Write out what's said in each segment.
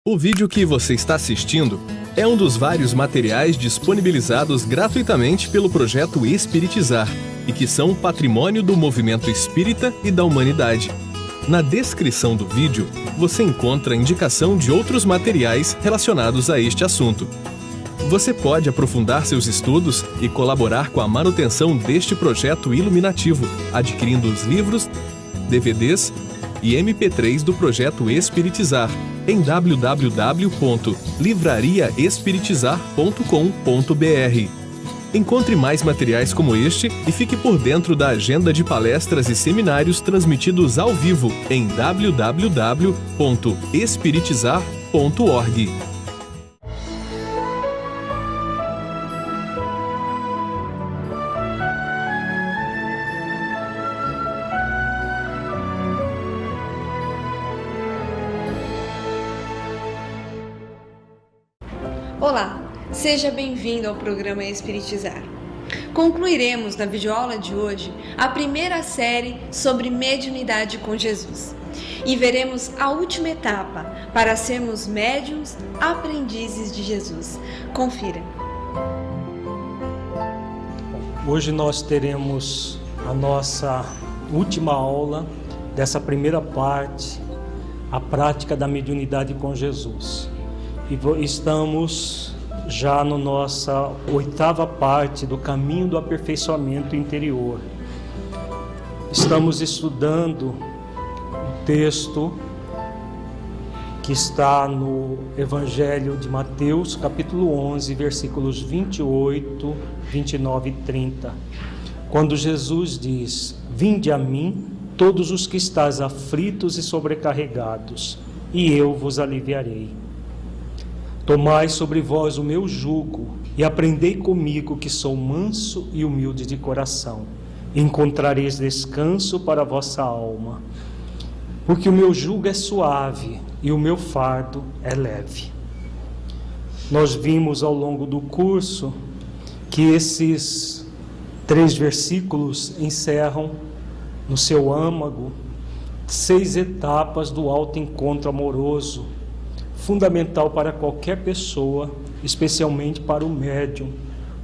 O vídeo que você está assistindo é um dos vários materiais disponibilizados gratuitamente pelo projeto Espiritizar e que são patrimônio do movimento espírita e da humanidade. Na descrição do vídeo, você encontra indicação de outros materiais relacionados a este assunto. Você pode aprofundar seus estudos e colaborar com a manutenção deste projeto iluminativo, adquirindo os livros, DVDs e MP3 do projeto Espiritizar em www.livrariaespiritizar.com.br. Encontre mais materiais como este e fique por dentro da agenda de palestras e seminários transmitidos ao vivo em www.espiritizar.org. Olá, seja bem-vindo ao programa Espiritizar. Concluiremos na videoaula de hoje a primeira série sobre mediunidade com Jesus e veremos a última etapa para sermos médiuns aprendizes de Jesus. Confira. Hoje nós teremos a nossa última aula dessa primeira parte, a prática da mediunidade com Jesus. E estamos já na nossa oitava parte do caminho do aperfeiçoamento interior. Estamos estudando o texto que está no Evangelho de Mateus, capítulo 11, versículos 28, 29 e 30. Quando Jesus diz: "Vinde a mim, todos os que estáis aflitos e sobrecarregados, e eu vos aliviarei. Tomai sobre vós o meu jugo e aprendei comigo, que sou manso e humilde de coração. Encontrareis descanso para a vossa alma, porque o meu jugo é suave e o meu fardo é leve." Nós vimos ao longo do curso que esses 3 versículos encerram no seu âmago 6 etapas do autoencontro amoroso, fundamental para qualquer pessoa, especialmente para o médium,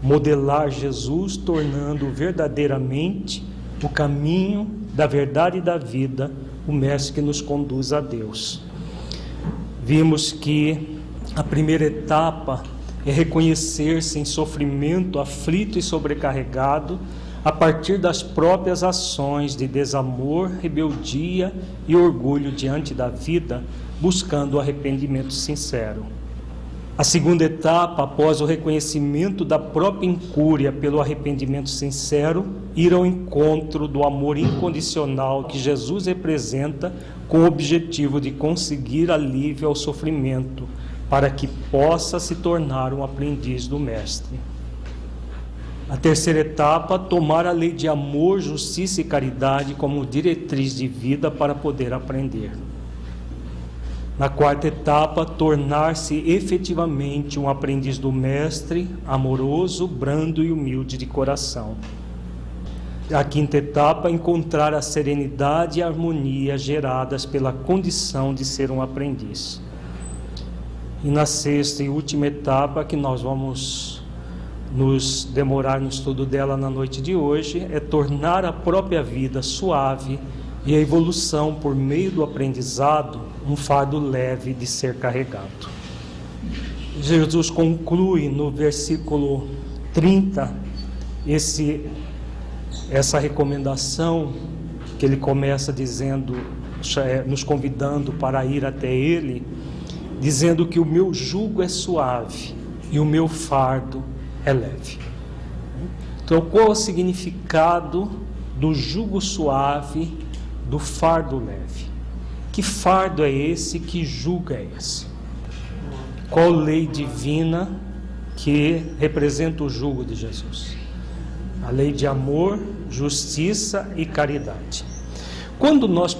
modelar Jesus, tornando verdadeiramente o caminho da verdade e da vida, o mestre que nos conduz a Deus. Vimos que a primeira etapa é reconhecer-se em sofrimento, aflito e sobrecarregado, a partir das próprias ações de desamor, rebeldia e orgulho diante da vida, buscando o arrependimento sincero. A segunda etapa, após o reconhecimento da própria incúria pelo arrependimento sincero, ir ao encontro do amor incondicional que Jesus representa, com o objetivo de conseguir alívio ao sofrimento, para que possa se tornar um aprendiz do Mestre. A terceira etapa, tomar a lei de amor, justiça e caridade como diretriz de vida para poder aprender. Na quarta etapa, tornar-se efetivamente um aprendiz do Mestre, amoroso, brando e humilde de coração. A quinta etapa, encontrar a serenidade e a harmonia geradas pela condição de ser um aprendiz. E na sexta e última etapa, que nós vamos nos demorar no estudo dela na noite de hoje, é tornar a própria vida suave e a evolução por meio do aprendizado um fardo leve de ser carregado. Jesus conclui no versículo 30 essa recomendação que ele começa dizendo, nos convidando para ir até ele, dizendo que o meu jugo é suave e o meu fardo é leve. Então, qual é o significado do jugo suave, do fardo leve? Que fardo é esse? Que jugo é esse? Qual lei divina que representa o jugo de Jesus? A lei de amor, justiça e caridade. Quando nós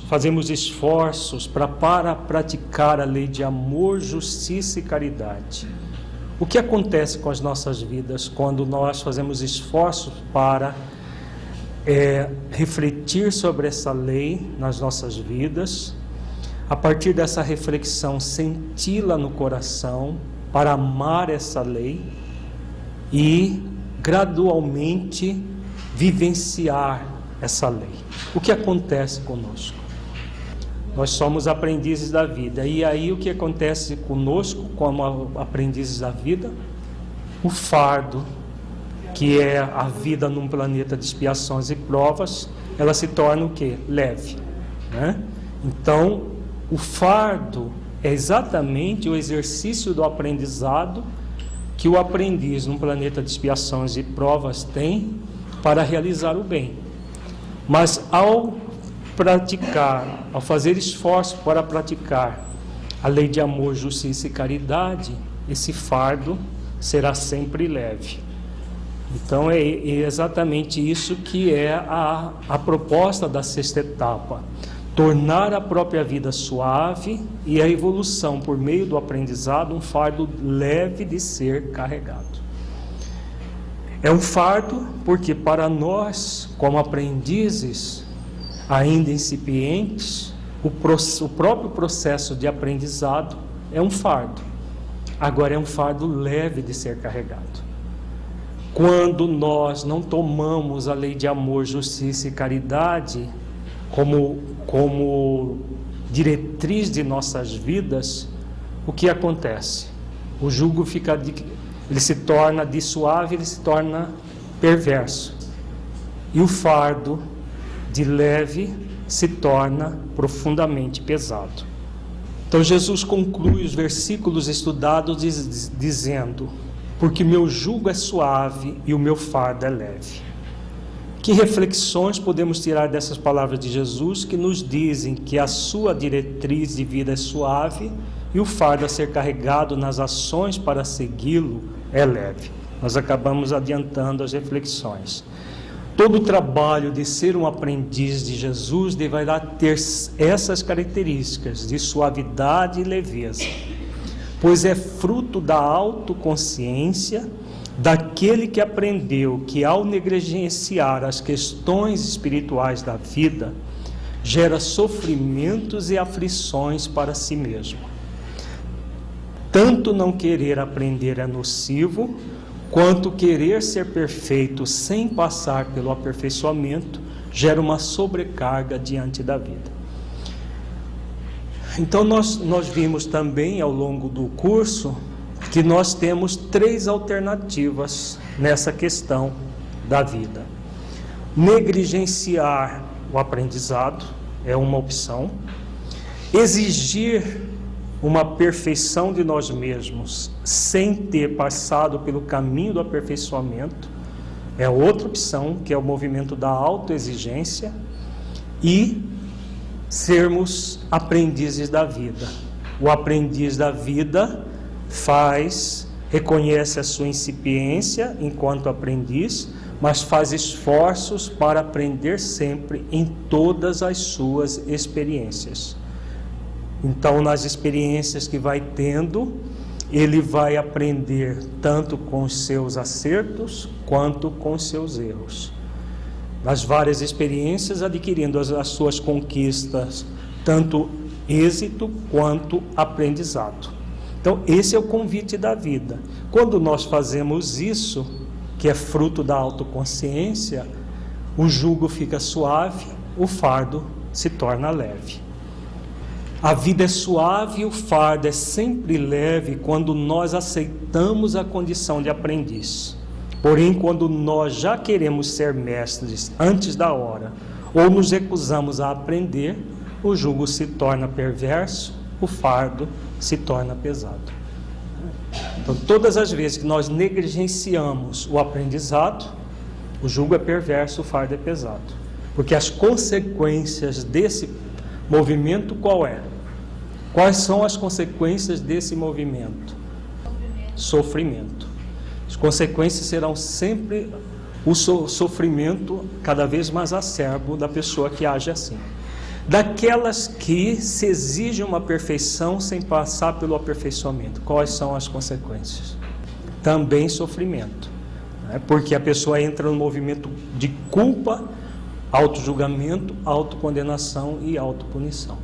fazemos esforços para praticar a lei de amor, justiça e caridade, o que acontece com as nossas vidas quando nós fazemos esforços para refletir sobre essa lei nas nossas vidas, a partir dessa reflexão, senti-la no coração para amar essa lei e gradualmente vivenciar essa lei. O que acontece conosco? Nós somos aprendizes da vida. E aí o que acontece conosco como aprendizes da vida? O fardo, que é a vida num planeta de expiações e provas, ela se torna o quê? Leve, né? Então, o fardo é exatamente o exercício do aprendizado que o aprendiz num planeta de expiações e provas tem para realizar o bem. Mas ao praticar, ao fazer esforço para praticar a lei de amor, justiça e caridade, esse fardo será sempre leve. Então é exatamente isso que é a proposta da sexta etapa: tornar a própria vida suave e a evolução por meio do aprendizado um fardo leve de ser carregado. É um fardo porque para nós, como aprendizes ainda incipientes, o próprio processo de aprendizado é um fardo. Agora é um fardo leve de ser carregado. Quando nós não tomamos a lei de amor, justiça e caridade como diretriz de nossas vidas, o que acontece? O jugo ele se torna de suave, ele se torna perverso. E o fardo de leve se torna profundamente pesado. Então Jesus conclui os versículos estudados dizendo: porque meu jugo é suave e o meu fardo é leve. Que reflexões podemos tirar dessas palavras de Jesus que nos dizem que a sua diretriz de vida é suave e o fardo a ser carregado nas ações para segui-lo é leve? Nós acabamos adiantando as reflexões. Todo o trabalho de ser um aprendiz de Jesus deverá ter essas características de suavidade e leveza, pois é fruto da autoconsciência daquele que aprendeu que ao negligenciar as questões espirituais da vida, gera sofrimentos e aflições para si mesmo. Tanto não querer aprender é nocivo, quanto querer ser perfeito sem passar pelo aperfeiçoamento gera uma sobrecarga diante da vida. Então nós vimos também ao longo do curso que nós temos 3 alternativas nessa questão da vida. Negligenciar o aprendizado é uma opção. Exigir uma perfeição de nós mesmos sem ter passado pelo caminho do aperfeiçoamento é outra opção, que é o movimento da autoexigência. E sermos aprendizes da vida. O aprendiz da vida reconhece a sua incipiência enquanto aprendiz, mas faz esforços para aprender sempre em todas as suas experiências. Então, nas experiências que vai tendo, ele vai aprender tanto com os seus acertos quanto com os seus erros. Nas várias experiências, adquirindo as suas conquistas, tanto êxito quanto aprendizado. Então, esse é o convite da vida. Quando nós fazemos isso, que é fruto da autoconsciência, o jugo fica suave, o fardo se torna leve. A vida é suave e o fardo é sempre leve quando nós aceitamos a condição de aprendiz. Porém, quando nós já queremos ser mestres antes da hora, ou nos recusamos a aprender, o jugo se torna perverso, o fardo se torna pesado. Então, todas as vezes que nós negligenciamos o aprendizado, o jugo é perverso, o fardo é pesado. Porque as consequências desse movimento qual é? Quais são as consequências desse movimento? Sofrimento. As consequências serão sempre o sofrimento cada vez mais acerbo da pessoa que age assim. Daquelas que se exige uma perfeição sem passar pelo aperfeiçoamento, quais são as consequências? Também sofrimento, né? Porque a pessoa entra no movimento de culpa, autojulgamento, autocondenação e autopunição.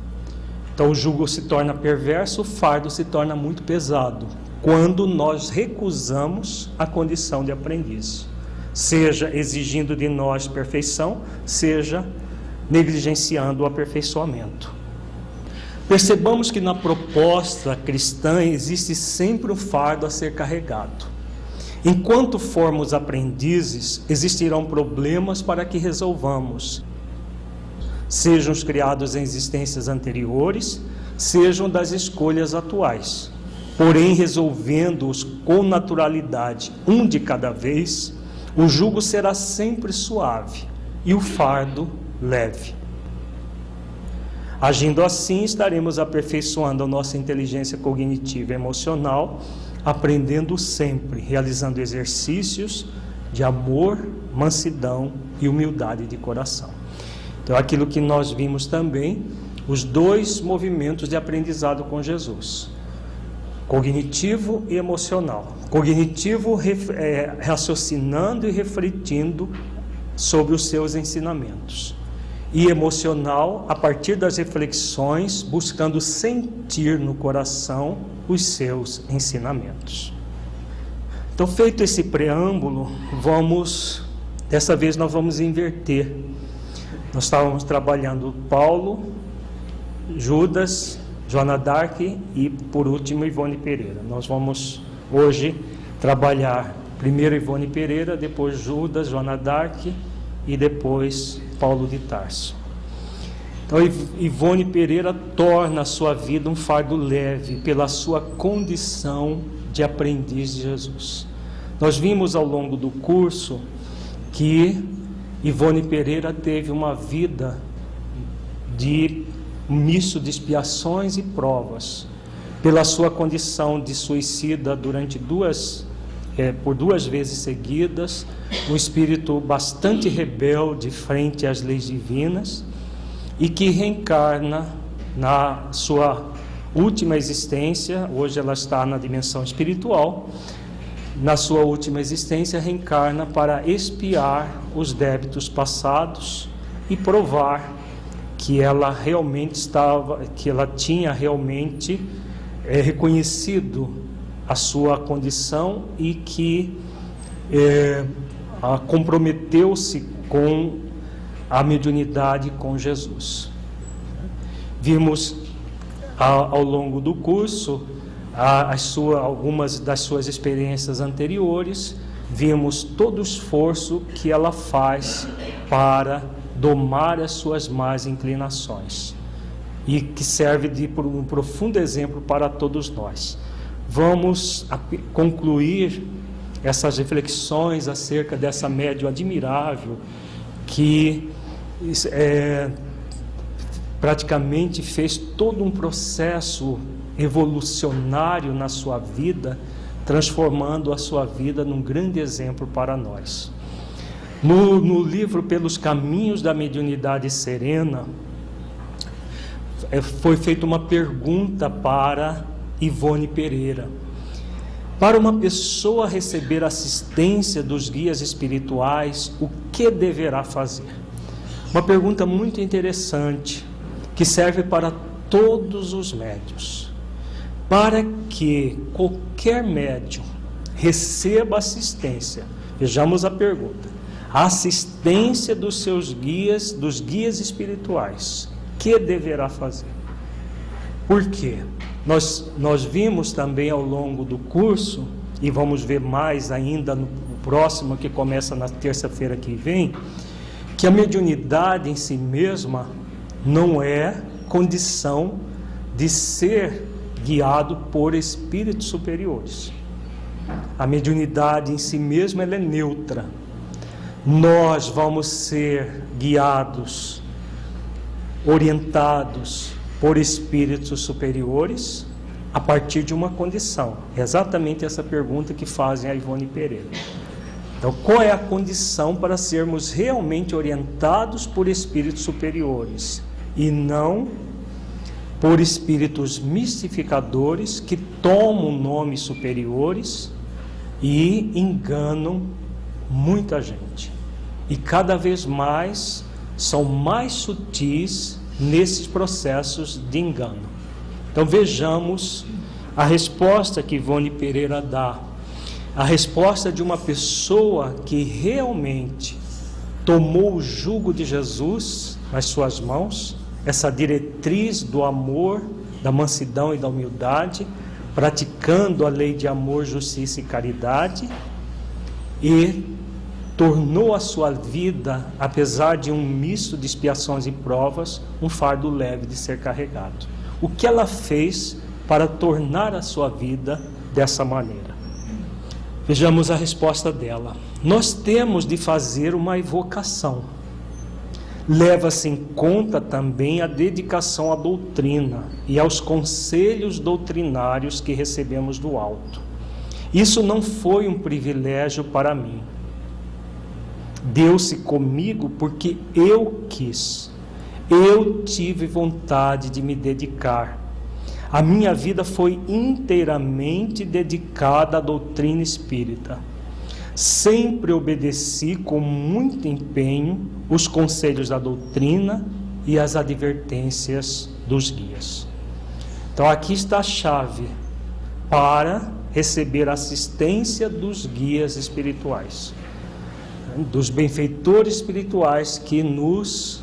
Então Então o jugo se torna perverso, o fardo se torna muito pesado, quando nós recusamos a condição de aprendiz, seja exigindo de nós perfeição, seja negligenciando o aperfeiçoamento. Percebamos que na proposta cristã existe sempre um fardo a ser carregado. Enquanto formos aprendizes, existirão problemas para que resolvamos, sejam os criados em existências anteriores, sejam das escolhas atuais. Porém, resolvendo-os com naturalidade, um de cada vez, o jugo será sempre suave e o fardo leve. Agindo assim, estaremos aperfeiçoando a nossa inteligência cognitiva e emocional, aprendendo sempre, realizando exercícios de amor, mansidão e humildade de coração. Então, aquilo que nós vimos também, os dois movimentos de aprendizado com Jesus, cognitivo e emocional. Cognitivo, raciocinando e refletindo sobre os seus ensinamentos. E emocional, a partir das reflexões, buscando sentir no coração os seus ensinamentos. Então, feito esse preâmbulo, dessa vez nós vamos inverter. Nós estávamos trabalhando Paulo, Judas, Joana d'Arc e, por último, Ivone Pereira. Nós vamos hoje trabalhar primeiro Ivone Pereira, depois Judas, Joana d'Arc e depois Paulo de Tarso. Então, Ivone Pereira torna a sua vida um fardo leve pela sua condição de aprendiz de Jesus. Nós vimos ao longo do curso que Ivone Pereira teve uma vida de misto de expiações e provas, pela sua condição de suicida por duas vezes seguidas, um espírito bastante rebelde frente às leis divinas, e que reencarna na sua última existência. Hoje ela está na dimensão espiritual. Na sua última existência, reencarna para expiar os débitos passados e provar que ela tinha realmente reconhecido a sua condição e que comprometeu-se com a mediunidade com Jesus. Vimos ao longo do curso algumas das suas experiências anteriores, vimos todo o esforço que ela faz para domar as suas más inclinações e que serve de um profundo exemplo para todos nós. Vamos concluir essas reflexões acerca dessa médium admirável que praticamente fez todo um processo evolucionário na sua vida, transformando a sua vida num grande exemplo para nós. No livro Pelos Caminhos da Mediunidade Serena, foi feita uma pergunta para Ivone Pereira. Para uma pessoa receber assistência dos guias espirituais, o que deverá fazer? Uma pergunta muito interessante, que serve para todos os médiuns. Para que qualquer médium receba assistência, vejamos a pergunta, a assistência dos seus guias, dos guias espirituais, que deverá fazer? Por quê? Nós vimos também ao longo do curso, e vamos ver mais ainda no próximo, que começa na terça-feira que vem, que a mediunidade em si mesma não é condição de ser guiado por espíritos superiores. A mediunidade em si mesma ela é neutra. Nós vamos ser guiados, orientados por espíritos superiores a partir de uma condição. É exatamente essa pergunta que fazem a Ivone Pereira. Então, qual é a condição para sermos realmente orientados por espíritos superiores e não por espíritos mistificadores que tomam nomes superiores e enganam muita gente? E cada vez mais são mais sutis nesses processos de engano. Então vejamos a resposta que Ivone Pereira dá, a resposta de uma pessoa que realmente tomou o jugo de Jesus nas suas mãos, essa diretriz do amor, da mansidão e da humildade, praticando a lei de amor, justiça e caridade, e tornou a sua vida, apesar de um misto de expiações e provas, um fardo leve de ser carregado. O que ela fez para tornar a sua vida dessa maneira? Vejamos a resposta dela. Nós temos de fazer uma evocação. Leva-se em conta também a dedicação à doutrina e aos conselhos doutrinários que recebemos do alto. Isso não foi um privilégio para mim. Deu-se comigo porque eu quis. Eu tive vontade de me dedicar. A minha vida foi inteiramente dedicada à doutrina espírita. Sempre obedeci com muito empenho os conselhos da doutrina e as advertências dos guias. Então aqui está a chave para receber a assistência dos guias espirituais, dos benfeitores espirituais que nos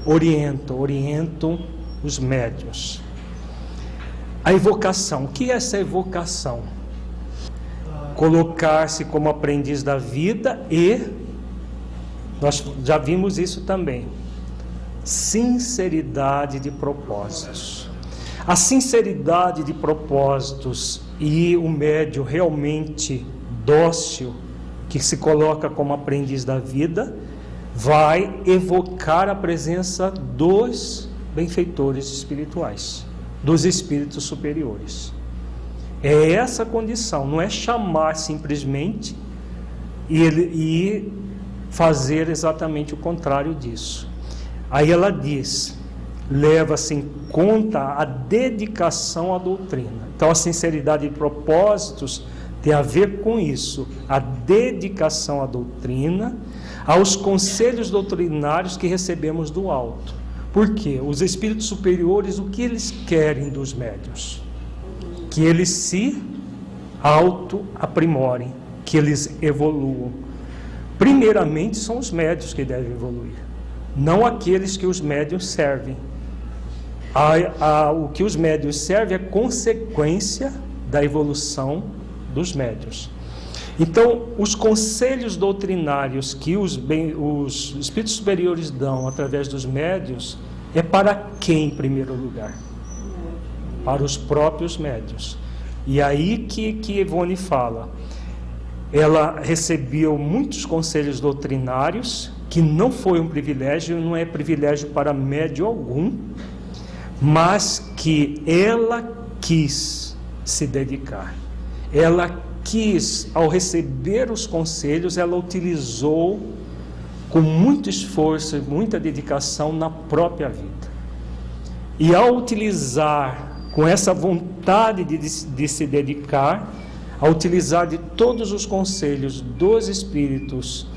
orientam os médiuns. A evocação. O que é essa evocação? Colocar-se como aprendiz da vida e, nós já vimos isso também, sinceridade de propósitos. A sinceridade de propósitos e o médium realmente dócil, que se coloca como aprendiz da vida, vai evocar a presença dos benfeitores espirituais, dos espíritos superiores. É essa condição, não é chamar simplesmente e fazer exatamente o contrário disso. Aí ela diz, leva-se em conta a dedicação à doutrina. Então a sinceridade de propósitos tem a ver com isso, a dedicação à doutrina, aos conselhos doutrinários que recebemos do alto. Por quê? Os espíritos superiores, o que eles querem dos médiuns? Que eles se auto-aprimorem, que eles evoluam. Primeiramente são os médiuns que devem evoluir, não aqueles que os médiuns servem. O que os médiuns servem é consequência da evolução dos médiuns. Então, os conselhos doutrinários que os espíritos superiores dão através dos médiuns é para quem, em primeiro lugar? Para os próprios médiuns. E aí que Ivone fala, ela recebeu muitos conselhos doutrinários, que não foi um privilégio, não é privilégio para médium algum, mas que ela quis se dedicar. Ela quis, ao receber os conselhos, ela utilizou com muito esforço e muita dedicação na própria vida. E ao utilizar com essa vontade de se dedicar, a utilizar de todos os conselhos dos espíritos,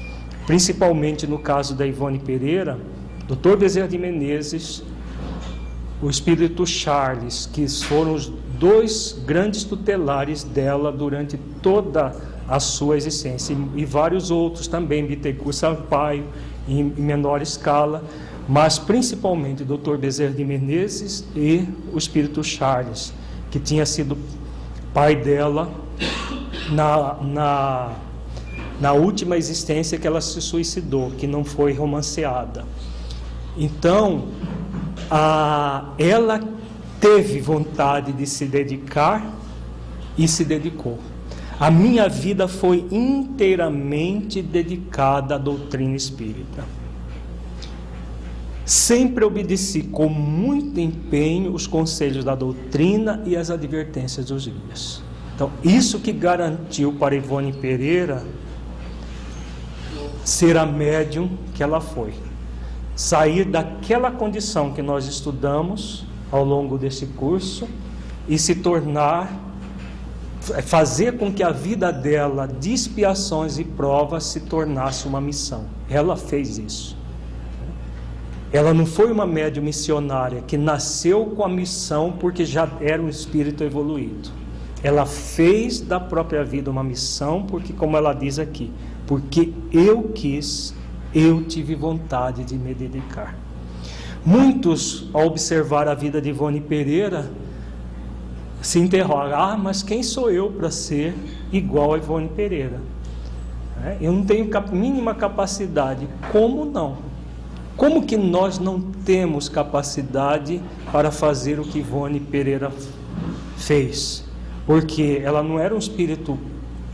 principalmente no caso da Ivone Pereira, Dr. Bezerra de Menezes, o espírito Charles, que foram os dois grandes tutelares dela durante toda a sua existência, e vários outros também, Bittencourt Sampaio, em menor escala, mas principalmente o Dr. Bezerra de Menezes e o espírito Charles, que tinha sido pai dela na última existência que ela se suicidou, que não foi romanceada. Então, ela teve vontade de se dedicar e se dedicou. A minha vida foi inteiramente dedicada à doutrina espírita. Sempre obedeci com muito empenho os conselhos da doutrina e as advertências dos guias. Então, isso que garantiu para Ivone Pereira ser a médium que ela foi. Sair daquela condição que nós estudamos ao longo desse curso e se tornar, fazer com que a vida dela de expiações e provas se tornasse uma missão. Ela fez isso. Ela não foi uma médium missionária que nasceu com a missão porque já era um espírito evoluído. Ela fez da própria vida uma missão porque, como ela diz aqui, porque eu quis, eu tive vontade de me dedicar. Muitos, ao observar a vida de Ivone Pereira, se interrogam: mas quem sou eu para ser igual a Ivone Pereira? Eu não tenho mínima capacidade. Como não? Como que nós não temos capacidade para fazer o que Ivone Pereira fez? Porque ela não era um espírito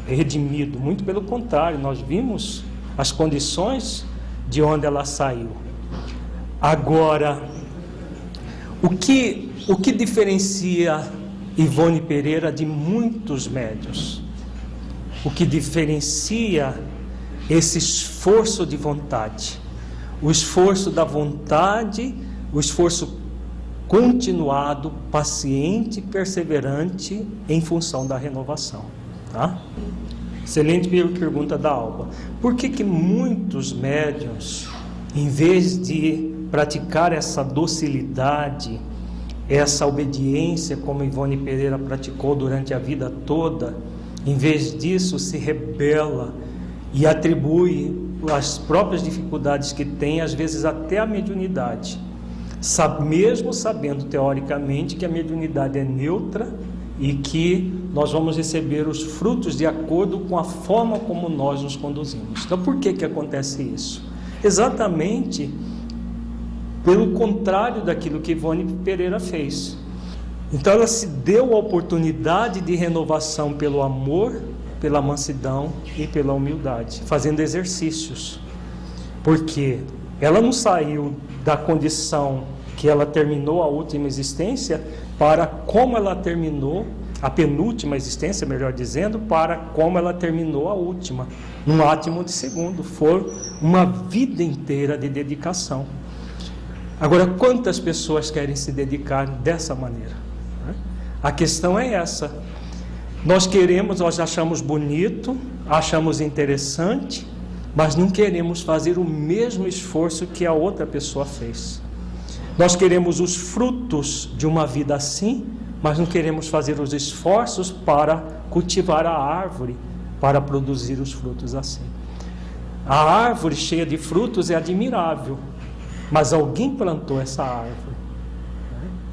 redimido, muito pelo contrário, nós vimos as condições de onde ela saiu. Agora, o que diferencia Ivone Pereira de muitos médiuns? O que diferencia esse esforço de vontade, o esforço da vontade, o esforço continuado, paciente, perseverante em função da renovação, tá? Excelente pergunta da Alba. Por que muitos médiuns, em vez de praticar essa docilidade, essa obediência como Ivone Pereira praticou durante a vida toda, em vez disso se rebela e atribui as próprias dificuldades que tem, às vezes até a mediunidade, mesmo sabendo teoricamente que a mediunidade é neutra e que nós vamos receber os frutos de acordo com a forma como nós nos conduzimos. Então, por que acontece isso? Exatamente pelo contrário daquilo que Ivone Pereira fez. Então ela se deu a oportunidade de renovação pelo amor, pela mansidão e pela humildade, fazendo exercícios. Porque ela não saiu da condição que ela terminou a última existência para como ela terminou a penúltima existência, melhor dizendo, para como ela terminou a última, num átimo de segundo. Foi uma vida inteira de dedicação. Agora, quantas pessoas querem se dedicar dessa maneira? A questão é essa. Nós achamos bonito, achamos interessante, mas não queremos fazer o mesmo esforço que a outra pessoa fez. Nós queremos os frutos de uma vida assim, mas não queremos fazer os esforços para cultivar a árvore, para produzir os frutos assim. A árvore cheia de frutos é admirável, mas alguém plantou essa árvore.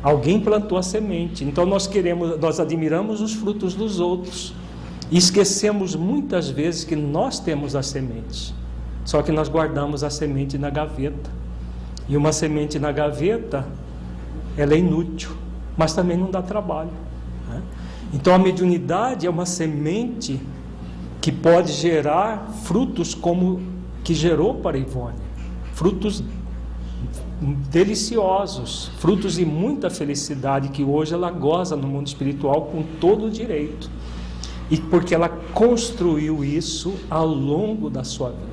Alguém plantou a semente. Então nós admiramos os frutos dos outros e esquecemos muitas vezes que nós temos as sementes. Só que nós guardamos a semente na gaveta. E uma semente na gaveta, ela é inútil, mas também não dá trabalho. Então a mediunidade é uma semente que pode gerar frutos como que gerou para Ivone. Frutos deliciosos, frutos de muita felicidade que hoje ela goza no mundo espiritual com todo o direito, e porque ela construiu isso ao longo da sua vida,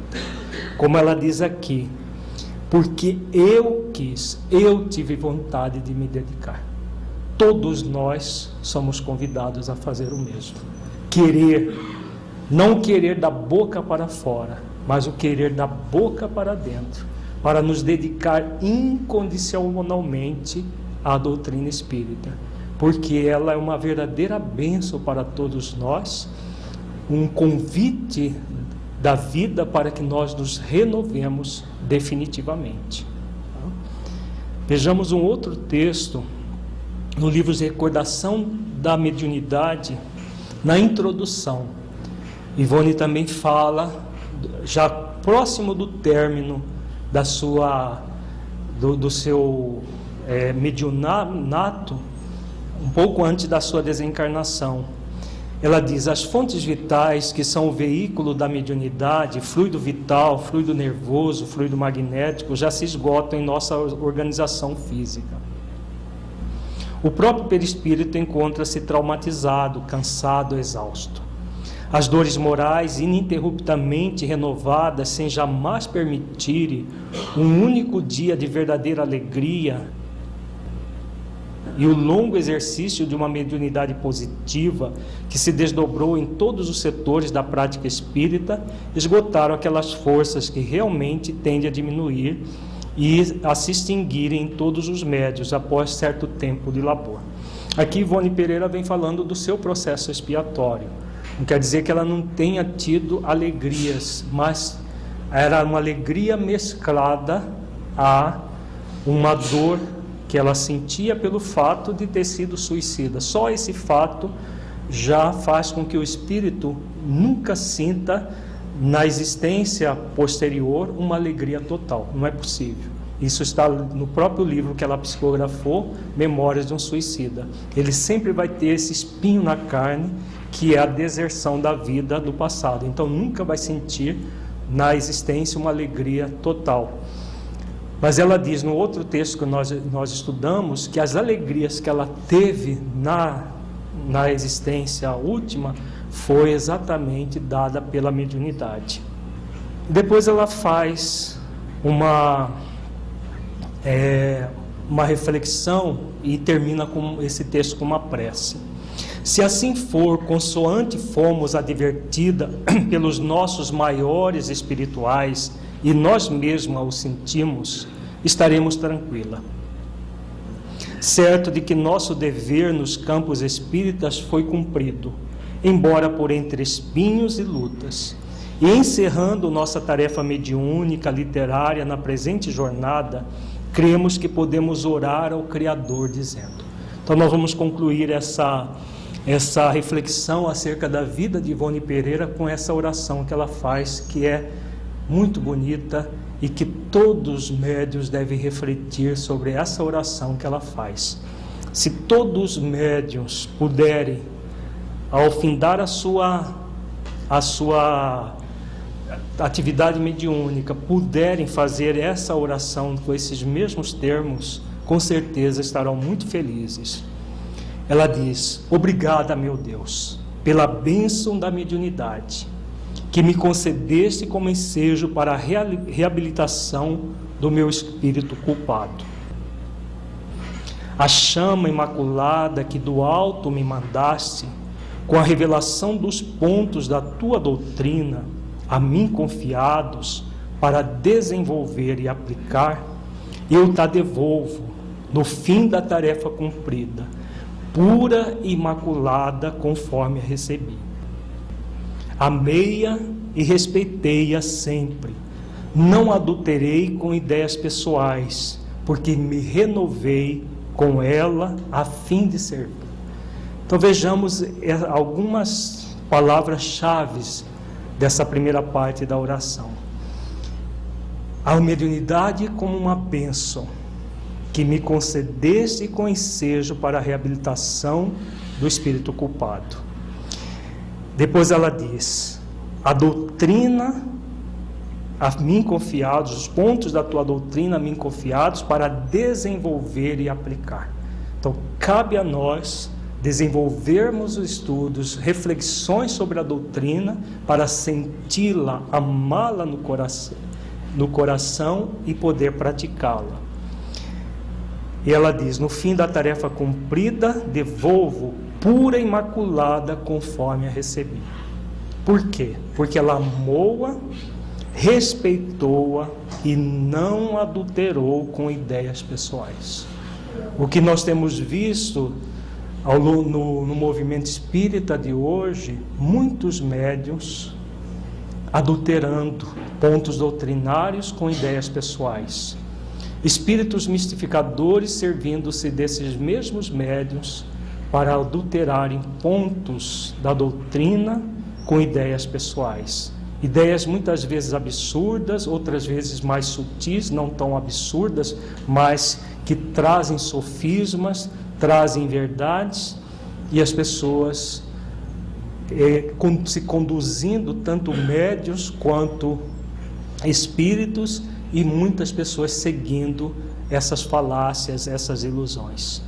como ela diz aqui, porque eu quis, eu tive vontade de me dedicar. Todos nós somos convidados a fazer o mesmo, querer, não querer da boca para fora, mas o querer da boca para dentro, para nos dedicar incondicionalmente à doutrina espírita, porque ela é uma verdadeira bênção para todos nós, um convite da vida para que nós nos renovemos definitivamente. Vejamos um outro texto no livro de Recordação da Mediunidade, na introdução. Ivone também fala, já próximo do término do seu mediunato, um pouco antes da sua desencarnação. Ela diz: as fontes vitais, que são o veículo da mediunidade, fluido vital, fluido nervoso, fluido magnético, já se esgotam em nossa organização física. O próprio perispírito encontra-se traumatizado, cansado, exausto. As dores morais ininterruptamente renovadas, sem jamais permitirem um único dia de verdadeira alegria, e o longo exercício de uma mediunidade positiva que se desdobrou em todos os setores da prática espírita, esgotaram aquelas forças que realmente tendem a diminuir e a se extinguirem em todos os médios após certo tempo de labor. Aqui Ivone Pereira vem falando do seu processo expiatório. Não quer dizer que ela não tenha tido alegrias, mas era uma alegria mesclada a uma dor que ela sentia pelo fato de ter sido suicida. Só esse fato já faz com que o espírito nunca sinta na existência posterior uma alegria total. Não é possível. Isso está no próprio livro que ela psicografou, Memórias de um Suicida. Ele sempre vai ter esse espinho na carne, que é a deserção da vida do passado. Então nunca vai sentir na existência uma alegria total. Mas ela diz no outro texto que nós estudamos, que as alegrias que ela teve na existência última foi exatamente dada pela mediunidade. Depois ela faz uma reflexão e termina com esse texto com uma prece. Se assim for, consoante fomos advertida pelos nossos maiores espirituais e nós mesmos o sentimos, estaremos tranquila. Certo de que nosso dever nos campos espíritas foi cumprido, embora por entre espinhos e lutas. E encerrando nossa tarefa mediúnica literária na presente jornada, cremos que podemos orar ao Criador dizendo. Então nós vamos concluir essa reflexão acerca da vida de Ivone Pereira com essa oração que ela faz, que é muito bonita e que todos os médiuns devem refletir sobre essa oração que ela faz. Se todos os médiuns puderem, ao findar a sua atividade mediúnica, puderem fazer essa oração com esses mesmos termos, com certeza estarão muito felizes. Ela diz: obrigada, meu Deus, pela bênção da mediunidade, que me concedeste como ensejo para a reabilitação do meu espírito culpado. A chama imaculada que do alto me mandaste, com a revelação dos pontos da tua doutrina, a mim confiados, para desenvolver e aplicar, eu te devolvo, no fim da tarefa cumprida, pura e imaculada, conforme a recebi. Amei-a e respeitei-a sempre. Não adulterei com ideias pessoais, porque me renovei com ela a fim de servir. Então vejamos algumas palavras-chave dessa primeira parte da oração. A mediunidade como uma bênção, que me concedeste com ensejo para a reabilitação do espírito culpado. Depois ela diz: a doutrina a mim confiados, os pontos da tua doutrina a mim confiados para desenvolver e aplicar. Então cabe a nós desenvolvermos os estudos, reflexões sobre a doutrina para senti-la, amá-la no coração e poder praticá-la. E ela diz: no fim da tarefa cumprida, devolvo pura e imaculada conforme a recebi. Por quê? Porque ela amou-a, respeitou-a e não adulterou com ideias pessoais. O que nós temos visto no movimento espírita de hoje, muitos médiuns adulterando pontos doutrinários com ideias pessoais. Espíritos mistificadores servindo-se desses mesmos médiuns para adulterarem pontos da doutrina com ideias pessoais. Ideias muitas vezes absurdas, outras vezes mais sutis, não tão absurdas, mas que trazem sofismas, trazem verdades, e as pessoas se conduzindo, tanto médiuns quanto espíritos, e muitas pessoas seguindo essas falácias, essas ilusões.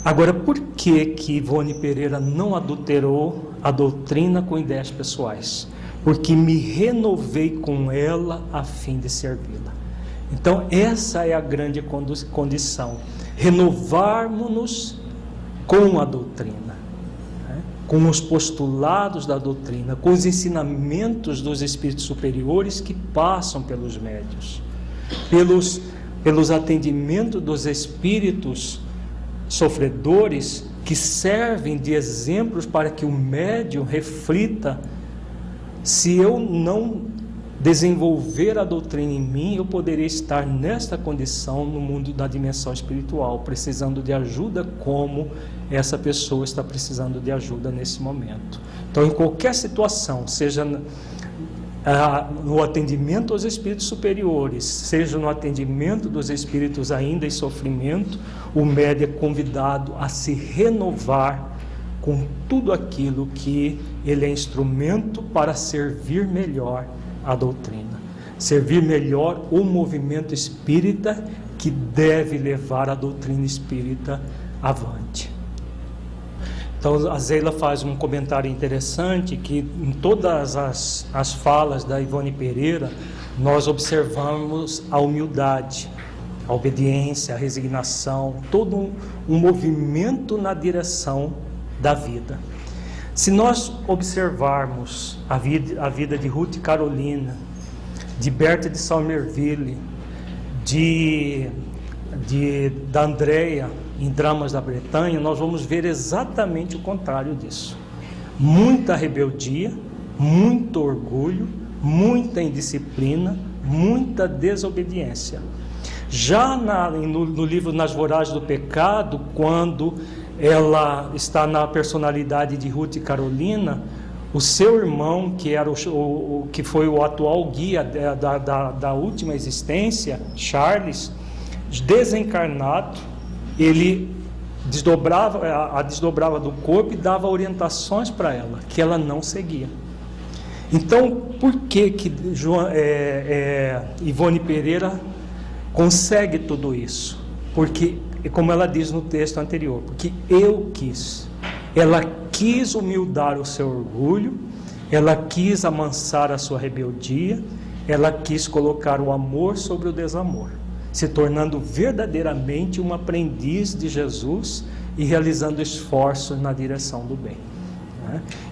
Agora, por que Ivone Pereira não adulterou a doutrina com ideias pessoais? Porque me renovei com ela a fim de servi-la. Então essa é a grande condição, renovarmos-nos com a doutrina, né? Com os postulados da doutrina, com os ensinamentos dos espíritos superiores que passam pelos médiuns, pelos atendimentos dos espíritos sofredores, que servem de exemplos para que o médium reflita: se eu não desenvolver a doutrina em mim, eu poderia estar nesta condição no mundo da dimensão espiritual, precisando de ajuda, como essa pessoa está precisando de ajuda nesse momento. Então, em qualquer situação, seja no atendimento aos espíritos superiores, seja no atendimento dos espíritos ainda em sofrimento, o médium é convidado a se renovar com tudo aquilo que ele é instrumento para servir melhor a doutrina, servir melhor o movimento espírita, que deve levar a doutrina espírita avante. Então a Zeila faz um comentário interessante, que em todas as falas da Ivone Pereira nós observamos a humildade, a obediência, a resignação, todo um movimento na direção da vida. Se nós observarmos a vida de Ruth Carolina, de Berta de Somerville, da Andréia em Dramas da Bretanha, nós vamos ver exatamente o contrário disso. Muita rebeldia, muito orgulho, muita indisciplina, muita desobediência. Já no livro Nas Voragens do Pecado, quando ela está na personalidade de Ruth Carolina, o seu irmão, que era que foi o atual guia da última existência, Charles, desencarnado, ele desdobrava do corpo e dava orientações para ela, que ela não seguia. Então, por que Ivone Pereira consegue tudo isso? Porque, como ela diz no texto anterior, porque eu quis. Ela quis humildar o seu orgulho, ela quis amansar a sua rebeldia, ela quis colocar o amor sobre o desamor, se tornando verdadeiramente uma aprendiz de Jesus e realizando esforços na direção do bem.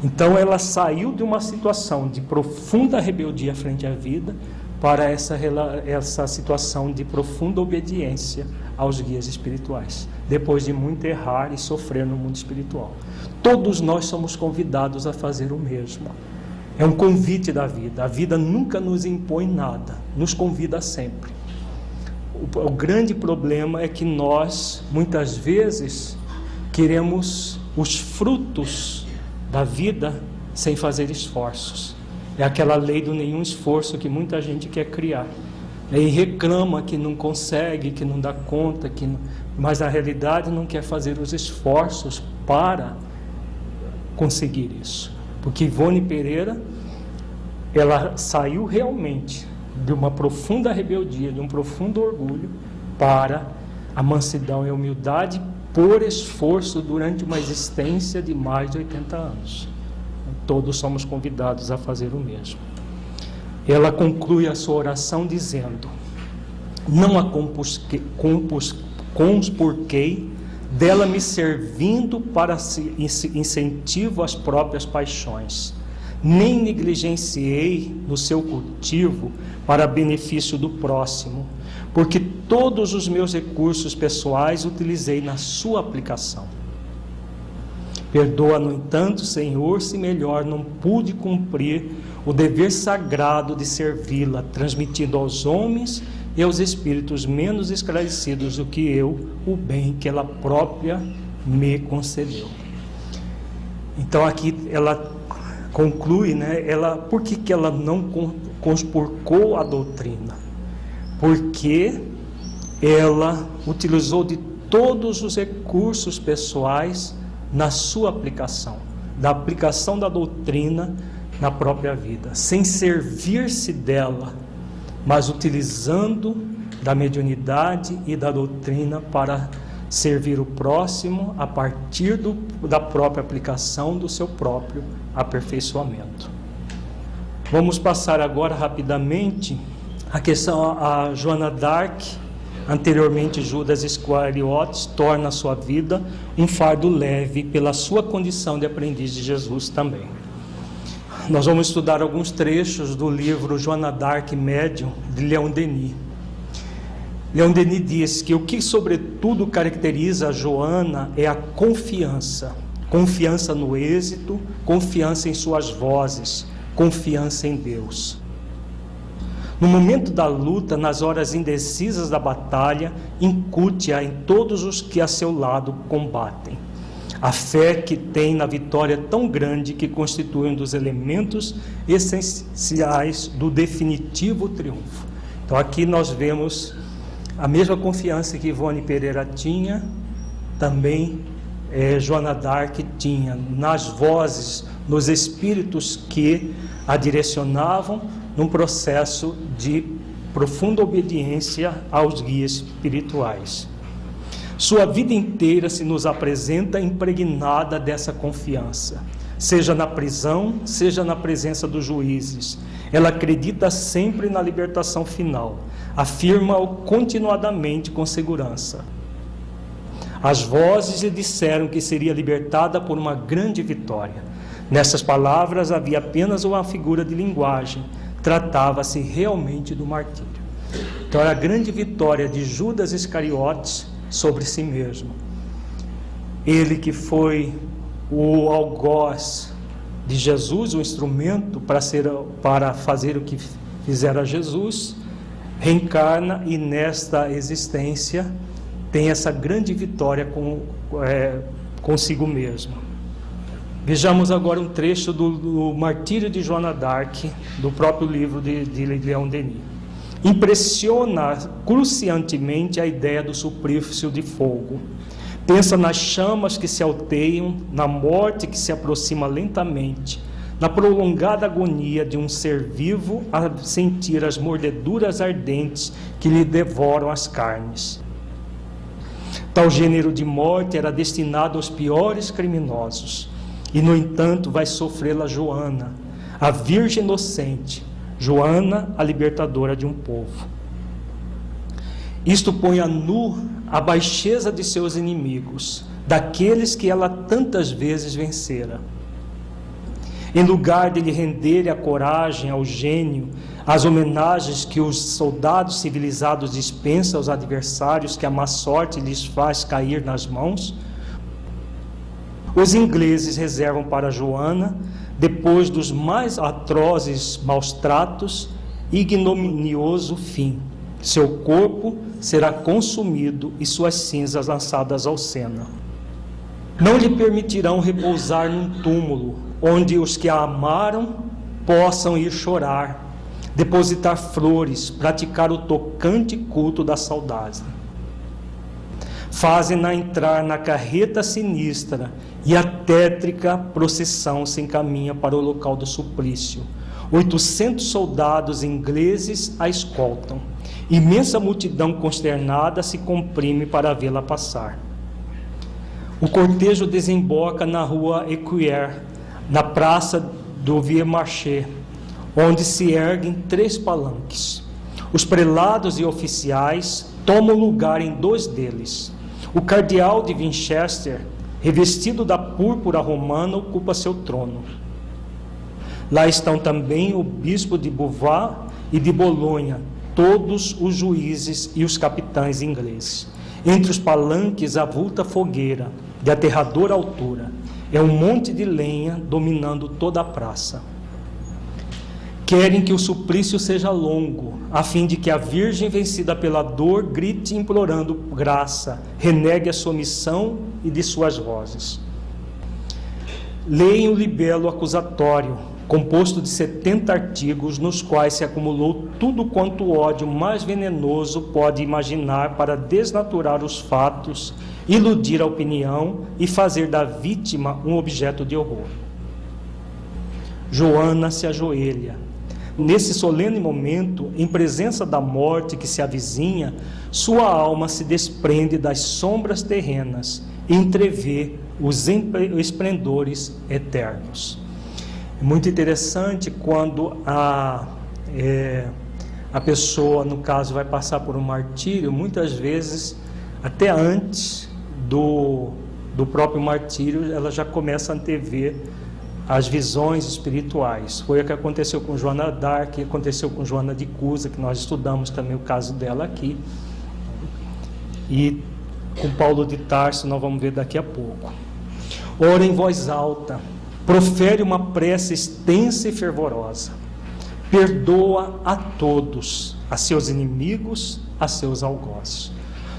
Então ela saiu de uma situação de profunda rebeldia frente à vida para essa situação de profunda obediência aos guias espirituais, depois de muito errar e sofrer no mundo espiritual. Todos nós somos convidados a fazer o mesmo. É um convite da vida. A vida nunca nos impõe nada, nos convida sempre. O grande problema é que nós, muitas vezes, queremos os frutos da vida sem fazer esforços. É aquela lei do nenhum esforço que muita gente quer criar. E reclama que não consegue, que não dá conta, mas na realidade não quer fazer os esforços para conseguir isso. Porque Ivone Pereira, ela saiu realmente de uma profunda rebeldia, de um profundo orgulho, para a mansidão e a humildade por esforço durante uma existência de mais de 80 anos. Todos somos convidados a fazer o mesmo. Ela conclui a sua oração dizendo: não a conspurquei, dela me servindo para incentivo às próprias paixões, nem negligenciei no seu cultivo para benefício do próximo, porque todos os meus recursos pessoais utilizei na sua aplicação. Perdoa, no entanto, Senhor, se melhor não pude cumprir o dever sagrado de servi-la, transmitindo aos homens e aos espíritos menos esclarecidos do que eu o bem que ela própria me concedeu. Então aqui ela conclui, por que ela não conspurcou a doutrina? Porque ela utilizou de todos os recursos pessoais na sua aplicação, da aplicação da doutrina na própria vida, sem servir-se dela, mas utilizando da mediunidade e da doutrina para servir o próximo a partir da própria aplicação do seu próprio aperfeiçoamento. Vamos passar agora rapidamente a questão a Joana d'Arc. Anteriormente, Judas Iscariotes torna a sua vida um fardo leve pela sua condição de aprendiz de Jesus também. Nós vamos estudar alguns trechos do livro Joana d'Arc Médium, de Leon Denis. Leon Denis diz que o que sobretudo caracteriza a Joana é a confiança. Confiança no êxito, confiança em suas vozes, confiança em Deus. No momento da luta, nas horas indecisas da batalha, incute-a em todos os que a seu lado combatem. A fé que tem na vitória tão grande que constitui um dos elementos essenciais do definitivo triunfo. Então aqui nós vemos a mesma confiança que Ivone Pereira tinha, também Joana d'Arc tinha, nas vozes, nos espíritos que a direcionavam num processo de profunda obediência aos guias espirituais. Sua vida inteira se nos apresenta impregnada dessa confiança, seja na prisão, seja na presença dos juízes. Ela acredita sempre na libertação final, afirma-o continuadamente com segurança. As vozes lhe disseram que seria libertada por uma grande vitória. Nessas palavras havia apenas uma figura de linguagem, tratava-se realmente do martírio. Então era a grande vitória de Judas Iscariotes sobre si mesmo. Ele que foi o algoz de Jesus, o instrumento para fazer o que fizera Jesus, reencarna e nesta existência tem essa grande vitória consigo mesmo. Vejamos agora um trecho do Martírio de Joana d'Arc, do próprio livro de Leon Denis. Impressiona cruciantemente a ideia do suplício de fogo. Pensa nas chamas que se alteiam, na morte que se aproxima lentamente, na prolongada agonia de um ser vivo a sentir as mordeduras ardentes que lhe devoram as carnes. Tal gênero de morte era destinado aos piores criminosos. E, no entanto, vai sofrê-la Joana, a Virgem inocente, Joana, a libertadora de um povo. Isto põe a nu a baixeza de seus inimigos, daqueles que ela tantas vezes vencera. Em lugar de lhe render a coragem ao gênio, as homenagens que os soldados civilizados dispensam aos adversários que a má sorte lhes faz cair nas mãos, os ingleses reservam para Joana, depois dos mais atrozes maus-tratos, ignominioso fim. Seu corpo será consumido e suas cinzas lançadas ao Sena. Não lhe permitirão repousar num túmulo, onde os que a amaram possam ir chorar, depositar flores, praticar o tocante culto da saudade. Fazem-na entrar na carreta sinistra e a tétrica procissão se encaminha para o local do suplício. 800 soldados ingleses a escoltam. Imensa multidão consternada se comprime para vê-la passar. O cortejo desemboca na rua Ecuyer, na praça do Vieux-Marché, onde se erguem 3 palanques. Os prelados e oficiais tomam lugar em 2 deles. O cardeal de Winchester, revestido da púrpura romana, ocupa seu trono. Lá estão também o bispo de Beauvais e de Bolonha, todos os juízes e os capitães ingleses. Entre os palanques avulta fogueira, de aterradora altura. É um monte de lenha dominando toda a praça. Querem que o suplício seja longo, a fim de que a Virgem vencida pela dor grite implorando graça, renegue a sua missão e de suas vozes. Leem o libelo acusatório, composto de 70 artigos, nos quais se acumulou tudo quanto o ódio mais venenoso pode imaginar para desnaturar os fatos, iludir a opinião e fazer da vítima um objeto de horror. Joana se ajoelha. Nesse solene momento, em presença da morte que se avizinha, sua alma se desprende das sombras terrenas e entrevê os esplendores eternos. É muito interessante quando a pessoa, no caso, vai passar por um martírio, muitas vezes, até antes do próprio martírio, ela já começa a antever as visões espirituais. Foi o que aconteceu com Joana d'Arc, aconteceu com Joana de Cusa, que nós estudamos também o caso dela aqui. e com Paulo de Tarso nós vamos ver daqui a pouco. Ora em voz alta, profere uma prece extensa e fervorosa, perdoa a todos, a seus inimigos, a seus algozes.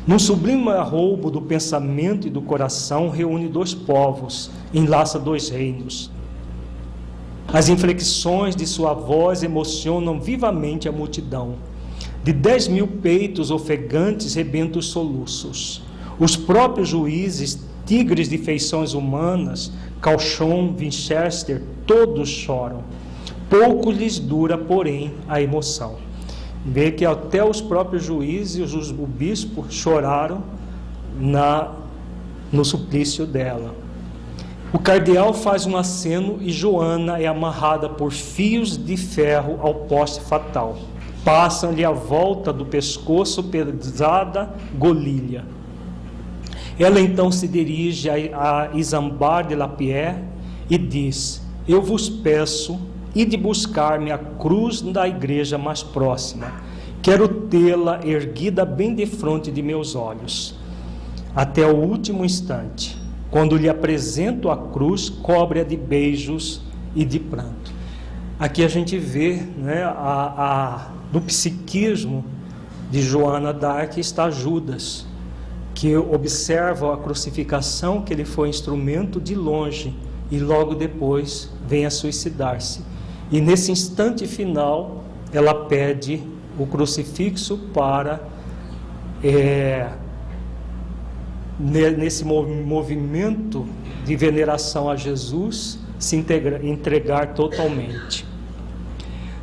Num sublime arroubo do pensamento e do coração, reúne dois povos, enlaça dois reinos. As inflexões de sua voz emocionam vivamente a multidão. De 10.000 peitos ofegantes rebentam os soluços. Os próprios juízes, tigres de feições humanas, Cauchon, Winchester, todos choram. Pouco lhes dura, porém, a emoção. Vê que até os próprios juízes, o bispo, choraram no suplício dela. O cardeal faz um aceno e Joana é amarrada por fios de ferro ao poste fatal. Passam-lhe a volta do pescoço pesada golilha. Ela então se dirige a Isambard de Lapierre e diz: eu vos peço, ide buscar-me a cruz da igreja mais próxima. Quero tê-la erguida bem defronte de meus olhos. Até o último instante, quando lhe apresento a cruz, cobre-a de beijos e de pranto. Aqui a gente vê, né, no psiquismo de Joana d'Arc está Judas, que observa a crucificação, que ele foi instrumento de longe e logo depois vem a suicidar-se. E nesse instante final, ela pede o crucifixo para, nesse movimento de veneração a Jesus, se entregar totalmente.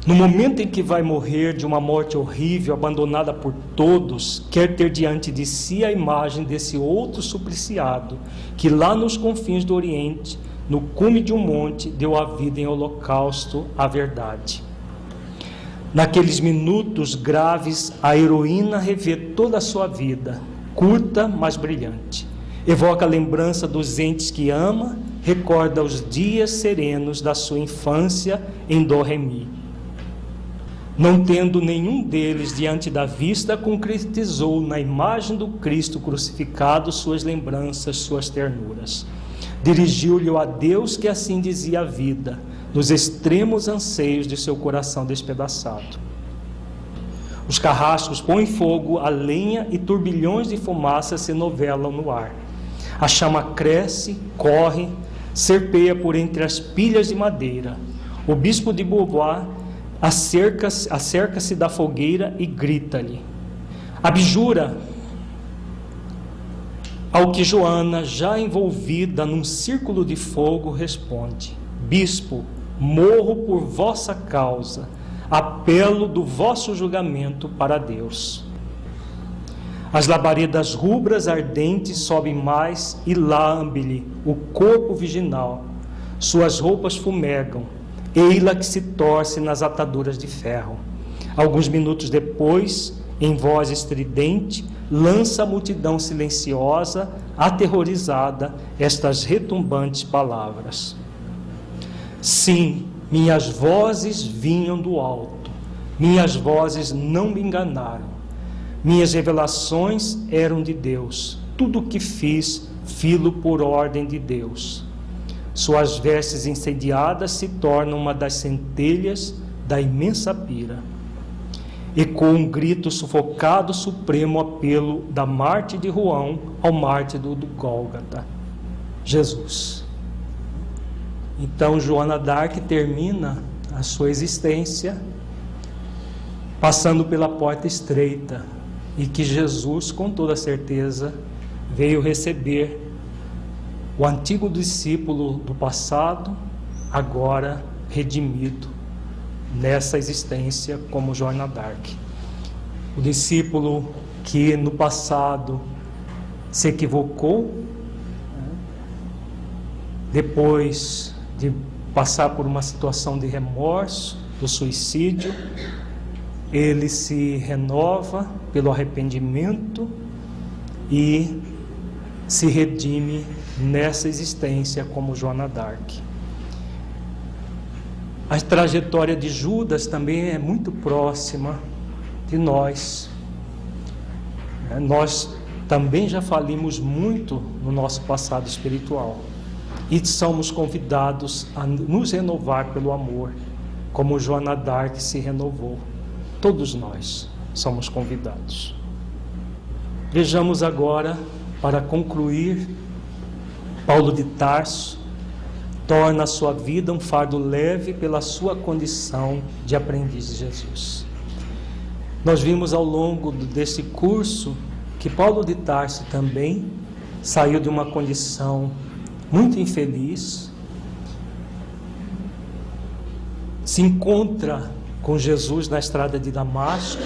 No momento em que vai morrer de uma morte horrível, abandonada por todos, quer ter diante de si a imagem desse outro supliciado, que lá nos confins do Oriente, no cume de um monte, deu a vida em holocausto à verdade. Naqueles minutos graves, a heroína revê toda a sua vida, curta, mas brilhante. Evoca a lembrança dos entes que ama, recorda os dias serenos da sua infância em Dó-Ré-Mi. Não tendo nenhum deles diante da vista, concretizou na imagem do Cristo crucificado suas lembranças, suas ternuras. Dirigiu-lhe o adeus que assim dizia a vida, nos extremos anseios de seu coração despedaçado. Os carrascos põem fogo à lenha e turbilhões de fumaça se novelam no ar. A chama cresce, corre, serpeia por entre as pilhas de madeira. O bispo de Beauvoir acerca-se da fogueira e grita-lhe: abjura! Ao que Joana, já envolvida num círculo de fogo, responde: bispo, morro por vossa causa, apelo do vosso julgamento para Deus. As labaredas rubras ardentes sobem mais e lambe-lhe o corpo virginal. Suas roupas fumegam, ei-la que se torce nas ataduras de ferro. Alguns minutos depois, em voz estridente, lança a multidão silenciosa, aterrorizada, estas retumbantes palavras: sim, minhas vozes vinham do alto, minhas vozes não me enganaram, minhas revelações eram de Deus, tudo o que fiz, fi-lo por ordem de Deus. Suas vestes incendiadas se tornam uma das centelhas da imensa pira. Ecoa um grito sufocado, supremo apelo da Marte de Rouen ao Marte do Gólgota, Jesus. Então Joana d'Arc termina a sua existência passando pela porta estreita, e que Jesus, com toda certeza, veio receber o antigo discípulo do passado, agora redimido nessa existência como Joana d'Arc. O discípulo que no passado se equivocou, depois de passar por uma situação de remorso, do suicídio, ele se renova pelo arrependimento e se redime nessa existência como Joana d'Arc. A trajetória de Judas também é muito próxima de nós. Nós também já falimos muito no nosso passado espiritual e somos convidados a nos renovar pelo amor, como Joana d'Arc se renovou. Todos nós somos convidados. Vejamos agora, para concluir, Paulo de Tarso torna a sua vida um fardo leve pela sua condição de aprendiz de Jesus. Nós vimos ao longo desse curso que Paulo de Tarso também saiu de uma condição muito infeliz, se encontra com Jesus na estrada de Damasco,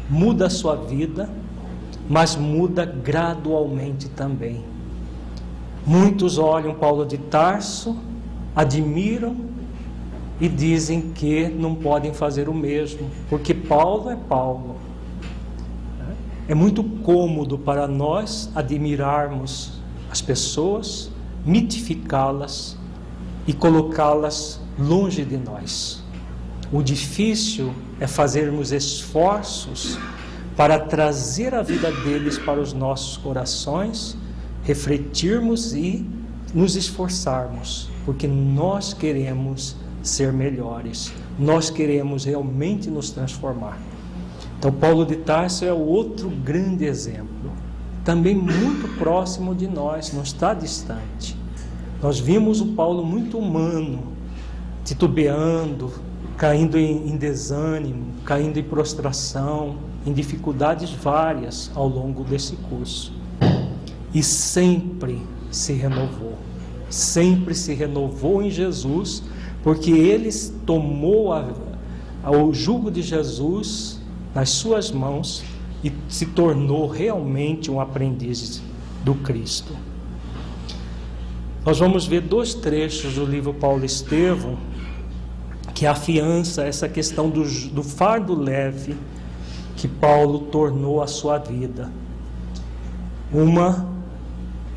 muda a sua vida, mas muda gradualmente também. Muitos olham Paulo de Tarso, admiram e dizem que não podem fazer o mesmo, porque Paulo é Paulo. É muito cômodo para nós admirarmos as pessoas, mitificá-las e colocá-las longe de nós. O difícil é fazermos esforços para trazer a vida deles para os nossos corações, refletirmos e nos esforçarmos, porque nós queremos ser melhores, nós queremos realmente nos transformar. Então Paulo de Tarso é outro grande exemplo, também muito próximo de nós, não está distante. Nós vimos o Paulo muito humano, titubeando, caindo em desânimo, caindo em prostração, em dificuldades várias ao longo desse curso. E sempre se renovou em Jesus, porque ele tomou o jugo de Jesus nas suas mãos e se tornou realmente um aprendiz do Cristo. Nós vamos ver 2 trechos do livro Paulo Estevão que afiança essa questão do fardo leve que Paulo tornou a sua vida. Uma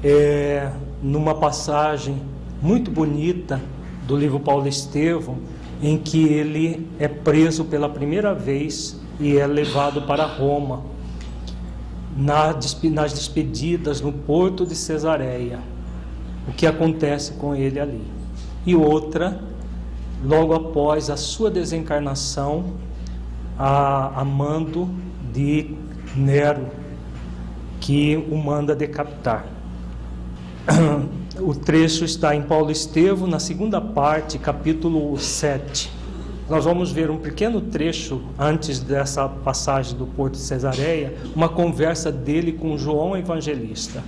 é numa passagem muito bonita do livro Paulo Estevão, em que ele é preso pela primeira vez e é levado para Roma, nas despedidas no porto de Cesareia, o que acontece com ele ali. E outra, logo após a sua desencarnação, a mando de Nero, que o manda decapitar. O trecho está em Paulo Estevão, na segunda parte, capítulo 7. Nós vamos ver um pequeno trecho antes dessa passagem do porto de Cesareia, uma conversa dele com João Evangelista.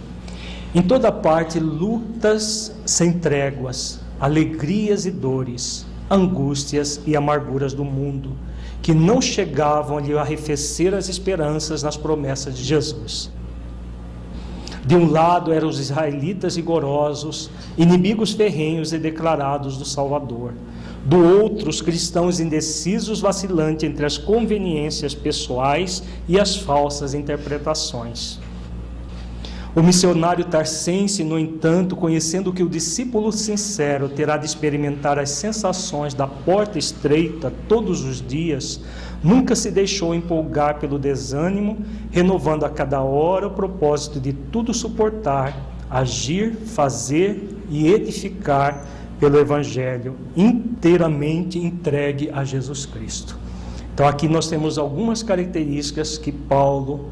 Em toda parte, lutas sem tréguas, alegrias e dores, angústias e amarguras do mundo, que não chegavam a lhe arrefecer as esperanças nas promessas de Jesus. De um lado eram os israelitas rigorosos, inimigos ferrenhos e declarados do Salvador. Do outro, os cristãos indecisos, vacilantes entre as conveniências pessoais e as falsas interpretações. O missionário tarsense, no entanto, conhecendo que o discípulo sincero terá de experimentar as sensações da porta estreita todos os dias, nunca se deixou empolgar pelo desânimo, renovando a cada hora o propósito de tudo suportar, agir, fazer e edificar pelo Evangelho, inteiramente entregue a Jesus Cristo. Então aqui nós temos algumas características que Paulo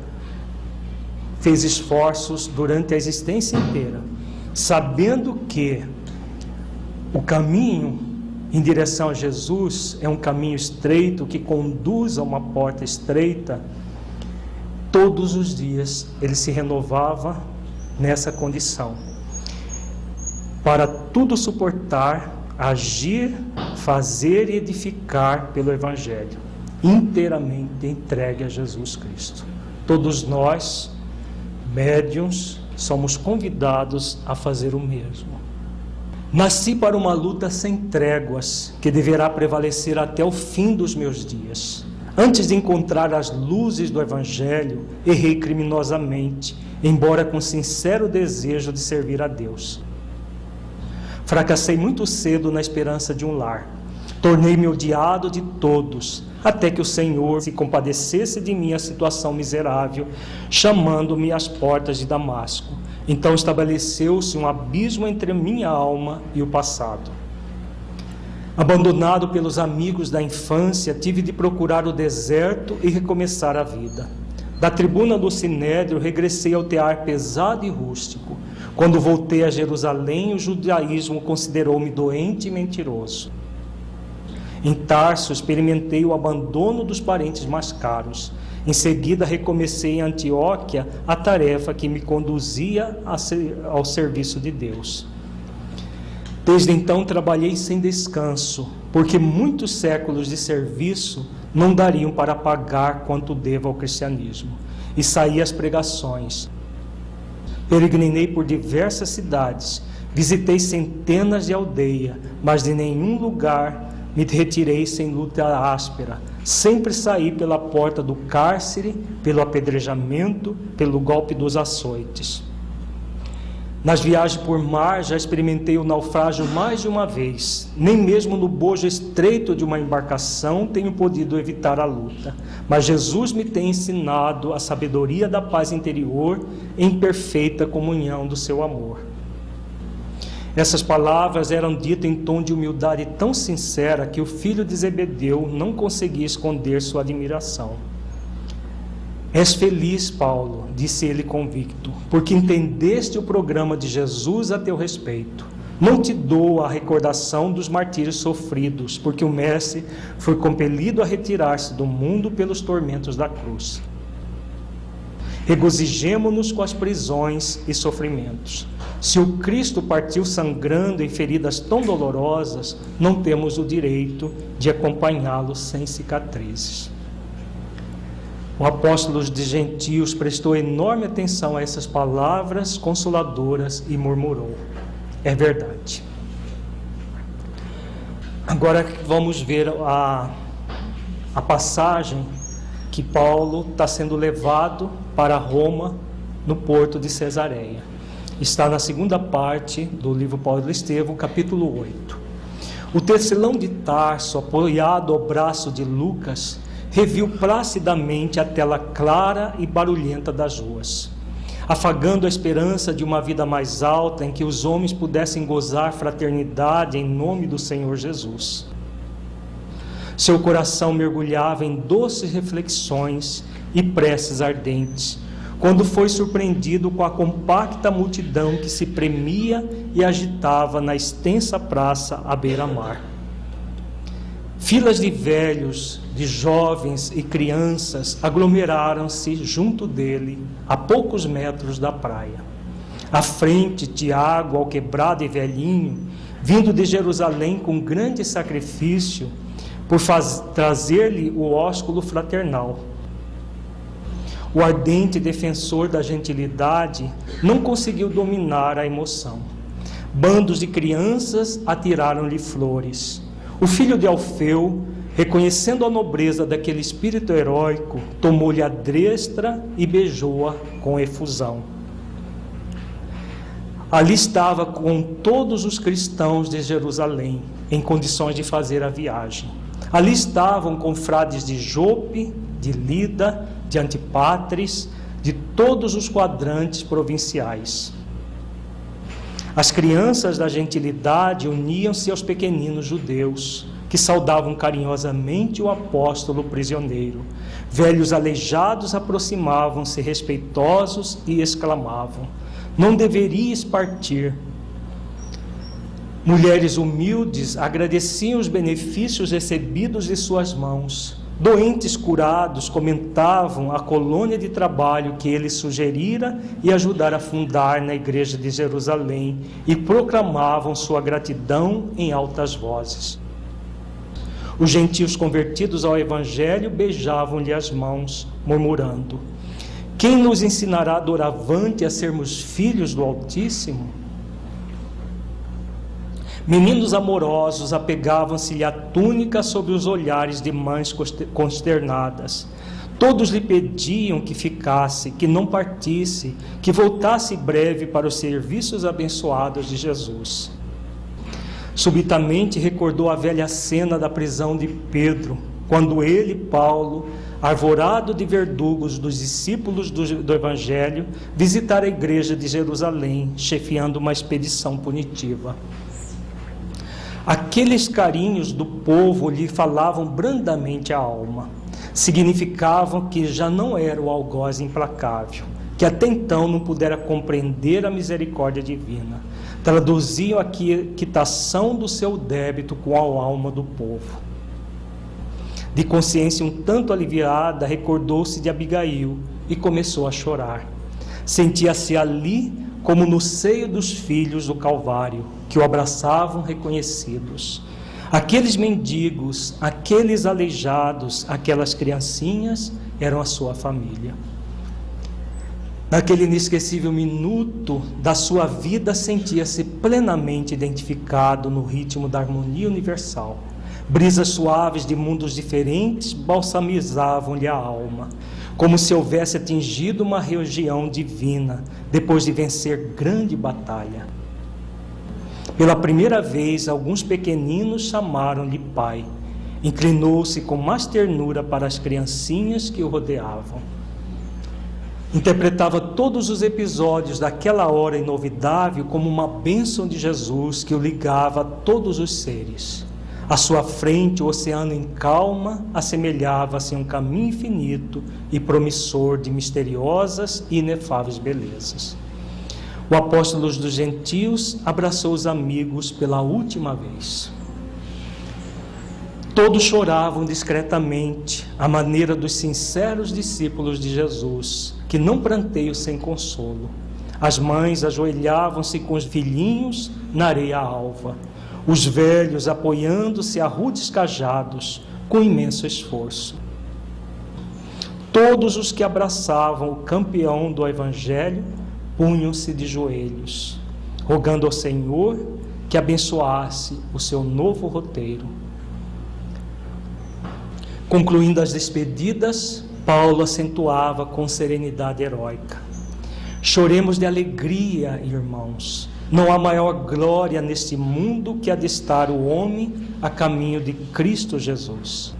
fez esforços durante a existência inteira, sabendo que o caminho em direção a Jesus é um caminho estreito que conduz a uma porta estreita. Todos os dias ele se renovava nessa condição, para tudo suportar, agir, fazer e edificar pelo Evangelho, inteiramente entregue a Jesus Cristo. Todos nós, médiuns, somos convidados a fazer o mesmo. Nasci para uma luta sem tréguas, que deverá prevalecer até o fim dos meus dias. Antes de encontrar as luzes do Evangelho, errei criminosamente, embora com sincero desejo de servir a Deus. Fracassei muito cedo na esperança de um lar. Tornei-me odiado de todos, até que o Senhor se compadecesse de minha situação miserável, chamando-me às portas de Damasco. Então estabeleceu-se um abismo entre minha alma e o passado. Abandonado pelos amigos da infância, tive de procurar o deserto e recomeçar a vida. Da tribuna do Sinédrio, regressei ao tear pesado e rústico. Quando voltei a Jerusalém, o judaísmo considerou-me doente e mentiroso. Em Tarso, experimentei o abandono dos parentes mais caros. Em seguida, recomecei em Antioquia a tarefa que me conduzia ao serviço de Deus. Desde então, trabalhei sem descanso, porque muitos séculos de serviço não dariam para pagar quanto devo ao cristianismo. E saí às pregações. Peregrinei por diversas cidades, visitei centenas de aldeias, mas de nenhum lugar me retirei sem luta áspera. Sempre saí pela porta do cárcere, pelo apedrejamento, pelo golpe dos açoites. Nas viagens por mar já experimentei o naufrágio mais de uma vez. Nem mesmo no bojo estreito de uma embarcação tenho podido evitar a luta. Mas Jesus me tem ensinado a sabedoria da paz interior em perfeita comunhão do seu amor. Essas palavras eram ditas em tom de humildade tão sincera que o filho de Zebedeu não conseguia esconder sua admiração. És feliz, Paulo, disse ele convicto, porque entendeste o programa de Jesus a teu respeito. Não te dou a recordação dos martírios sofridos, porque o Mestre foi compelido a retirar-se do mundo pelos tormentos da cruz. Regozijemo-nos com as prisões e sofrimentos. Se o Cristo partiu sangrando em feridas tão dolorosas, não temos o direito de acompanhá-lo sem cicatrizes. O apóstolo de gentios prestou enorme atenção a essas palavras consoladoras e murmurou: é verdade. Agora vamos ver a passagem que Paulo está sendo levado para Roma, no porto de Cesareia. Está na segunda parte do livro Paulo e Estevão, capítulo 8. O tecelão de Tarso, apoiado ao braço de Lucas, reviu placidamente a tela clara e barulhenta das ruas, afagando a esperança de uma vida mais alta em que os homens pudessem gozar fraternidade em nome do Senhor Jesus. Seu coração mergulhava em doces reflexões e preces ardentes, quando foi surpreendido com a compacta multidão que se premia e agitava na extensa praça à beira-mar. Filas de velhos, de jovens e crianças aglomeraram-se junto dele, a poucos metros da praia. À frente, Tiago, Alquebrado e Velhinho, vindo de Jerusalém com grande sacrifício, por trazer-lhe o ósculo fraternal. O ardente defensor da gentilidade não conseguiu dominar a emoção. Bandos de crianças atiraram-lhe flores. O filho de Alfeu, reconhecendo a nobreza daquele espírito heróico, tomou-lhe a destra e beijou-a com efusão. Ali estava com todos os cristãos de Jerusalém, em condições de fazer a viagem. Ali estavam confrades de Jope, de Lida, de Antipátres, de todos os quadrantes provinciais. As crianças da gentilidade uniam-se aos pequeninos judeus, que saudavam carinhosamente o apóstolo prisioneiro. Velhos aleijados aproximavam-se respeitosos e exclamavam: não deverias partir. Mulheres humildes agradeciam os benefícios recebidos de suas mãos. Doentes curados comentavam a colônia de trabalho que ele sugerira e ajudara a fundar na igreja de Jerusalém e proclamavam sua gratidão em altas vozes. Os gentios convertidos ao evangelho beijavam-lhe as mãos, murmurando: quem nos ensinará doravante a sermos filhos do Altíssimo? Meninos amorosos apegavam-se-lhe à túnica sob os olhares de mães consternadas. Todos lhe pediam que ficasse, que não partisse, que voltasse breve para os serviços abençoados de Jesus. Subitamente recordou a velha cena da prisão de Pedro, quando ele, Paulo, arvorado de verdugos dos discípulos do Evangelho, visitara a igreja de Jerusalém, chefiando uma expedição punitiva. Aqueles carinhos do povo lhe falavam brandamente a alma, significavam que já não era o algoz implacável, que até então não pudera compreender a misericórdia divina. Traduziam a quitação do seu débito com a alma do povo. De consciência um tanto aliviada, recordou-se de Abigail e começou a chorar. Sentia-se ali como no seio dos filhos do Calvário, que o abraçavam reconhecidos. Aqueles mendigos, aqueles aleijados, aquelas criancinhas eram a sua família. Naquele inesquecível minuto da sua vida, sentia-se plenamente identificado no ritmo da harmonia universal. Brisas suaves de mundos diferentes balsamizavam-lhe a alma, como se houvesse atingido uma região divina, depois de vencer grande batalha. Pela primeira vez, alguns pequeninos chamaram-lhe pai. Inclinou-se com mais ternura para as criancinhas que o rodeavam. Interpretava todos os episódios daquela hora inovidável como uma bênção de Jesus que o ligava a todos os seres. À sua frente, o oceano em calma assemelhava-se a um caminho infinito e promissor de misteriosas e inefáveis belezas. O apóstolo dos gentios abraçou os amigos pela última vez. Todos choravam discretamente, à maneira dos sinceros discípulos de Jesus, que não pranteiam sem consolo. As mães ajoelhavam-se com os filhinhos na areia alva, os velhos apoiando-se a rudes cajados, com imenso esforço. Todos os que abraçavam o campeão do Evangelho punham-se de joelhos, rogando ao Senhor que abençoasse o seu novo roteiro. Concluindo as despedidas, Paulo acentuava com serenidade heróica: choremos de alegria, irmãos. Não há maior glória neste mundo que adestrar o homem a caminho de Cristo Jesus.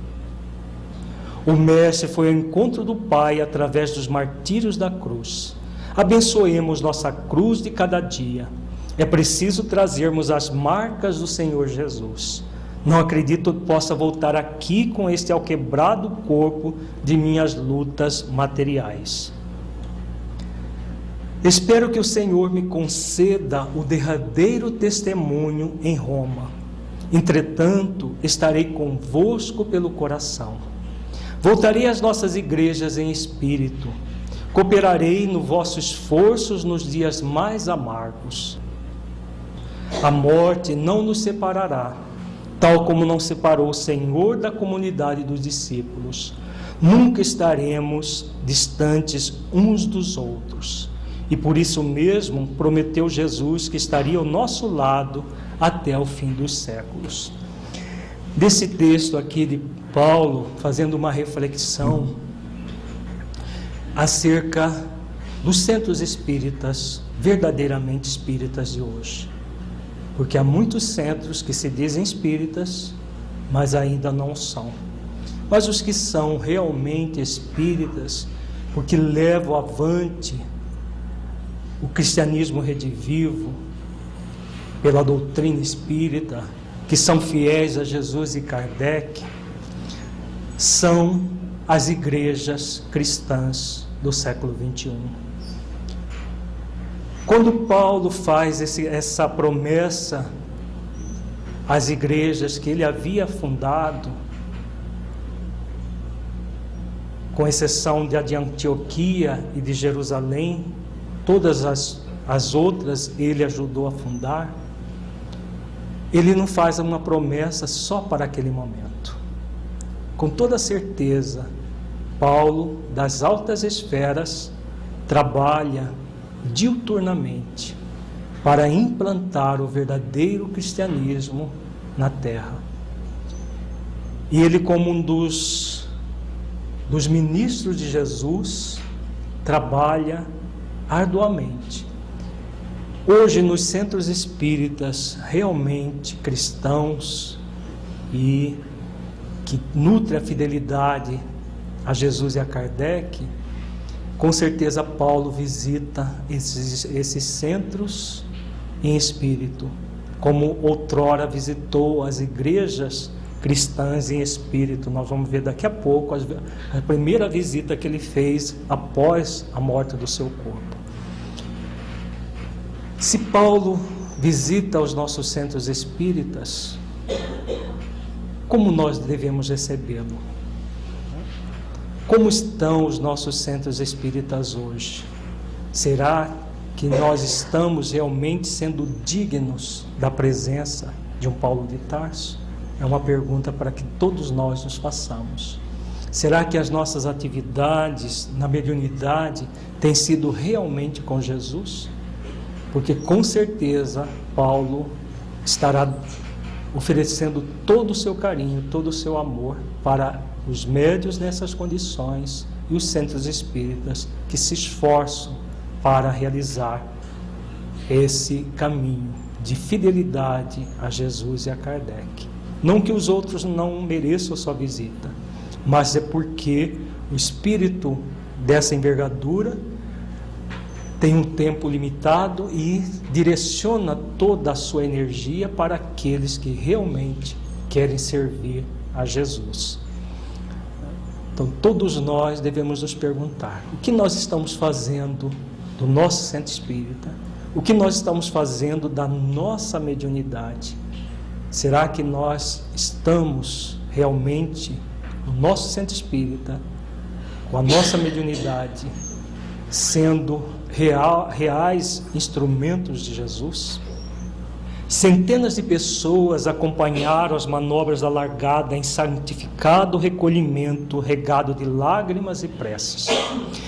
O Mestre foi ao encontro do Pai através dos martírios da cruz. Abençoemos nossa cruz de cada dia. É preciso trazermos as marcas do Senhor Jesus. Não acredito que possa voltar aqui com este alquebrado corpo de minhas lutas materiais. Espero que o Senhor me conceda o derradeiro testemunho em Roma. Entretanto, estarei convosco pelo coração. Voltarei às nossas igrejas em espírito. Cooperarei no vosso esforço nos dias mais amargos. A morte não nos separará, tal como não separou o Senhor da comunidade dos discípulos. Nunca estaremos distantes uns dos outros. E por isso mesmo prometeu Jesus que estaria ao nosso lado até o fim dos séculos. Desse texto aqui de Paulo, fazendo uma reflexão acerca dos centros espíritas, verdadeiramente espíritas de hoje. Porque há muitos centros que se dizem espíritas, mas ainda não são. Mas os que são realmente espíritas, porque levam avante o cristianismo redivivo, pela doutrina espírita, que são fiéis a Jesus e Kardec, são as igrejas cristãs do século XXI. Quando Paulo faz essa promessa às igrejas que ele havia fundado, com exceção de Antioquia e de Jerusalém, todas as outras ele ajudou a fundar, ele não faz uma promessa só para aquele momento. Com toda certeza, Paulo, das altas esferas, trabalha diuturnamente para implantar o verdadeiro cristianismo na terra. E ele, como um dos ministros de Jesus, trabalha arduamente. Hoje, nos centros espíritas realmente cristãos e que nutre a fidelidade a Jesus e a Kardec, com certeza Paulo visita esses centros em espírito, como outrora visitou as igrejas cristãs em espírito. Nós vamos ver daqui a pouco a primeira visita que ele fez após a morte do seu corpo. Se Paulo visita os nossos centros espíritas, como nós devemos recebê-lo? Como estão os nossos centros espíritas hoje? Será que nós estamos realmente sendo dignos da presença de um Paulo de Tarso? É uma pergunta para que todos nós nos façamos. Será que as nossas atividades na mediunidade têm sido realmente com Jesus? Porque com certeza Paulo estará oferecendo todo o seu carinho, todo o seu amor para os médiuns nessas condições e os centros espíritas que se esforçam para realizar esse caminho de fidelidade a Jesus e a Kardec. Não que os outros não mereçam sua visita, mas é porque o espírito dessa envergadura tem um tempo limitado e direciona toda a sua energia para aqueles que realmente querem servir a Jesus. Então, todos nós devemos nos perguntar: o que nós estamos fazendo do nosso centro espírita? O que nós estamos fazendo da nossa mediunidade? Será que nós estamos realmente no nosso centro espírita, com a nossa mediunidade, sendo reais instrumentos de Jesus? Centenas de pessoas acompanharam as manobras da largada em santificado recolhimento, regado de lágrimas e preces.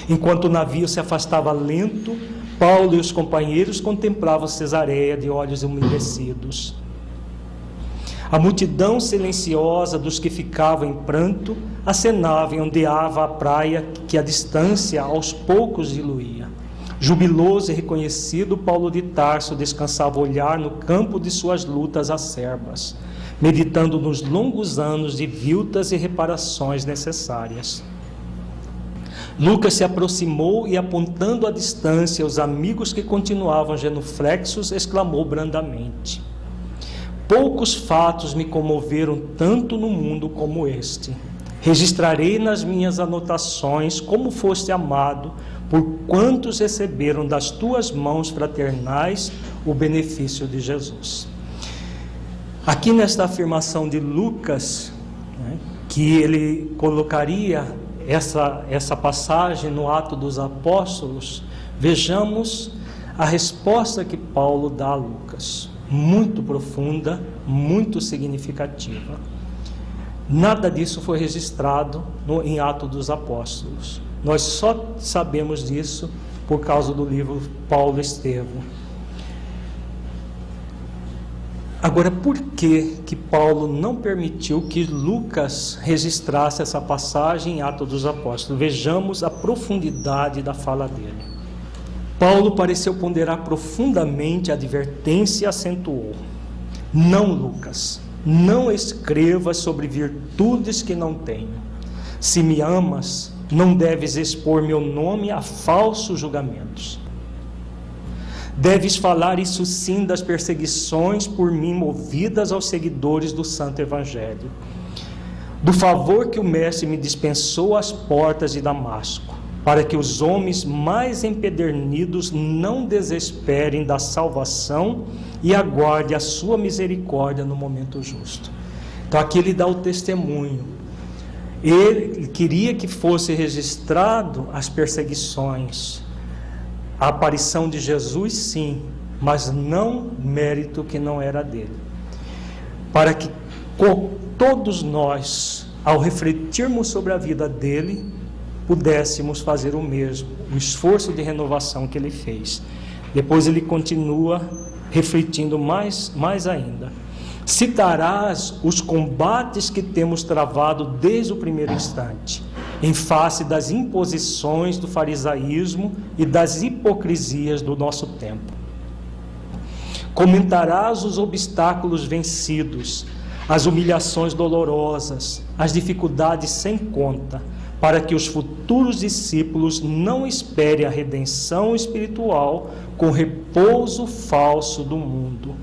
Enquanto o navio se afastava lento, Paulo e os companheiros contemplavam Cesareia de olhos umedecidos. A multidão silenciosa dos que ficavam em pranto acenava e ondeava a praia que a distância aos poucos diluía. Jubiloso e reconhecido, Paulo de Tarso descansava o olhar no campo de suas lutas acerbas, meditando nos longos anos de viltas e reparações necessárias. Lucas se aproximou e, apontando à distância os amigos que continuavam genuflexos, exclamou brandamente: poucos fatos me comoveram tanto no mundo como este. Registrarei nas minhas anotações como foste amado por quantos receberam das tuas mãos fraternais o benefício de Jesus. Aqui nesta afirmação de Lucas, que ele colocaria essa passagem no Atos dos Apóstolos, vejamos a resposta que Paulo dá a Lucas. Muito profunda, muito significativa. Nada disso foi registrado em Atos dos Apóstolos. Nós só sabemos disso por causa do livro Paulo Estevão. Agora, por que Paulo não permitiu que Lucas registrasse essa passagem em Atos dos Apóstolos? Vejamos a profundidade da fala dele. Paulo pareceu ponderar profundamente a advertência e acentuou: não, Lucas, não escrevas sobre virtudes que não tenho. Se me amas, não deves expor meu nome a falsos julgamentos. Deves falar isso sim das perseguições por mim movidas aos seguidores do Santo Evangelho, do favor que o Mestre me dispensou às portas de Damasco, para que os homens mais empedernidos não desesperem da salvação e aguardem a sua misericórdia no momento justo. Então aqui ele dá o testemunho. Ele queria que fosse registrado as perseguições, a aparição de Jesus, sim, mas não mérito que não era dele. Para que todos nós, ao refletirmos sobre a vida dele, pudéssemos fazer o mesmo, o esforço de renovação que ele fez. Depois ele continua refletindo mais ainda. Citarás os combates que temos travado desde o primeiro instante, em face das imposições do farisaísmo e das hipocrisias do nosso tempo. Comentarás os obstáculos vencidos, as humilhações dolorosas, as dificuldades sem conta, para que os futuros discípulos não esperem a redenção espiritual com repouso falso do mundo.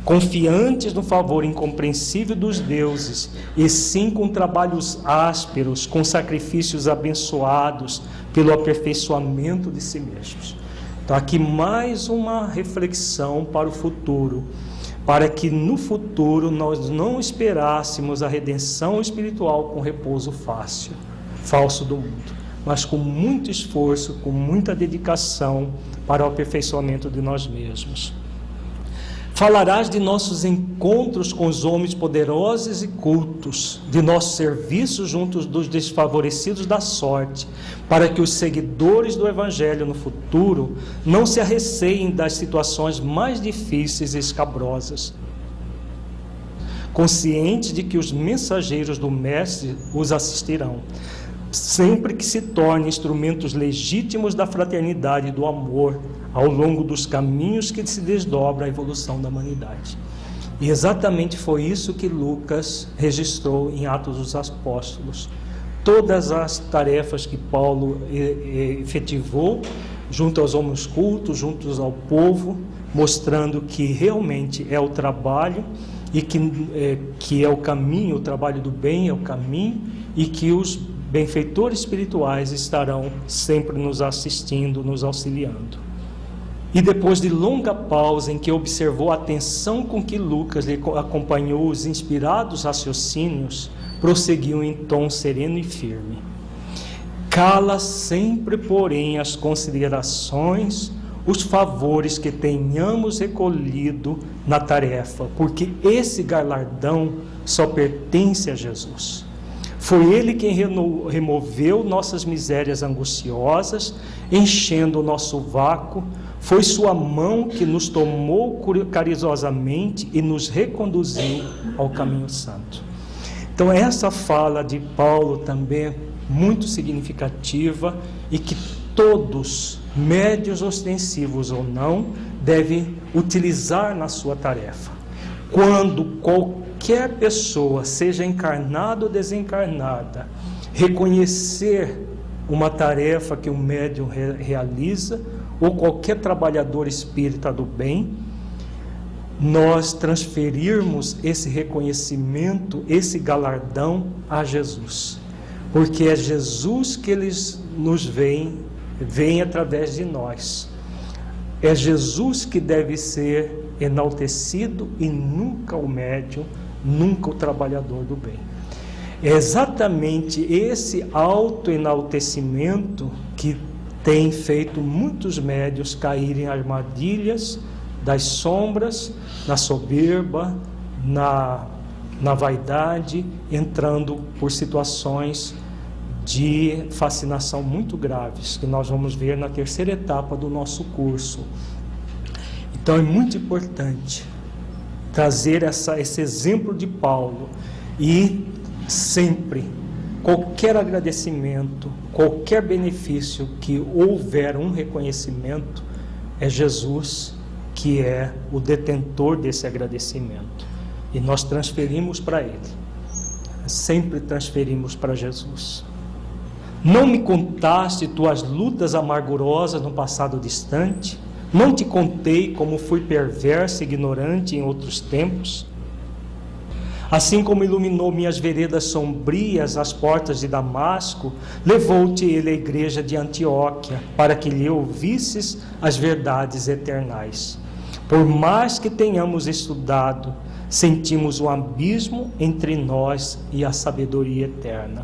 Confiantes no favor incompreensível dos deuses, e sim com trabalhos ásperos, com sacrifícios abençoados, pelo aperfeiçoamento de si mesmos. Então, aqui mais uma reflexão para o futuro, para que no futuro nós não esperássemos a redenção espiritual com repouso falso do mundo, mas com muito esforço, com muita dedicação para o aperfeiçoamento de nós mesmos. Falarás de nossos encontros com os homens poderosos e cultos, de nossos serviços junto dos desfavorecidos da sorte, para que os seguidores do Evangelho no futuro não se arreceiem das situações mais difíceis e escabrosas. Conscientes de que os mensageiros do Mestre os assistirão, sempre que se tornem instrumentos legítimos da fraternidade e do amor, ao longo dos caminhos que se desdobra a evolução da humanidade. E exatamente foi isso que Lucas registrou em Atos dos Apóstolos. Todas as tarefas que Paulo efetivou junto aos homens cultos, juntos ao povo, mostrando que realmente é o trabalho e que é o caminho, o trabalho do bem é o caminho, e que os benfeitores espirituais estarão sempre nos assistindo, nos auxiliando. E depois de longa pausa em que observou a atenção com que Lucas lhe acompanhou os inspirados raciocínios, prosseguiu em tom sereno e firme. Cala sempre, porém, as considerações, os favores que tenhamos recolhido na tarefa, porque esse galardão só pertence a Jesus. Foi Ele quem removeu nossas misérias angustiosas, enchendo o nosso vácuo. Foi sua mão que nos tomou carinhosamente e nos reconduziu ao caminho santo. Então essa fala de Paulo também é muito significativa e que todos, médios ostensivos ou não, devem utilizar na sua tarefa. Quando qualquer pessoa, seja encarnada ou desencarnada, reconhecer uma tarefa que o médium realiza, ou qualquer trabalhador espírita do bem, nós transferirmos esse reconhecimento, esse galardão a Jesus, porque é Jesus que eles nos vem através de nós. É Jesus que deve ser enaltecido e nunca o médium, nunca o trabalhador do bem. É exatamente esse autoenaltecimento que tem feito muitos médios caírem em armadilhas das sombras, na soberba, na vaidade, entrando por situações de fascinação muito graves, que nós vamos ver na terceira etapa do nosso curso. Então é muito importante trazer esse exemplo de Paulo e sempre, qualquer agradecimento, qualquer benefício que houver um reconhecimento, é Jesus que é o detentor desse agradecimento. E nós transferimos para Ele. Sempre transferimos para Jesus. Não me contaste tuas lutas amargurosas no passado distante? Não te contei como fui perverso e ignorante em outros tempos? Assim como iluminou minhas veredas sombrias as portas de Damasco, levou-te ele à igreja de Antioquia, para que lhe ouvisses as verdades eternais. Por mais que tenhamos estudado, sentimos um abismo entre nós e a sabedoria eterna.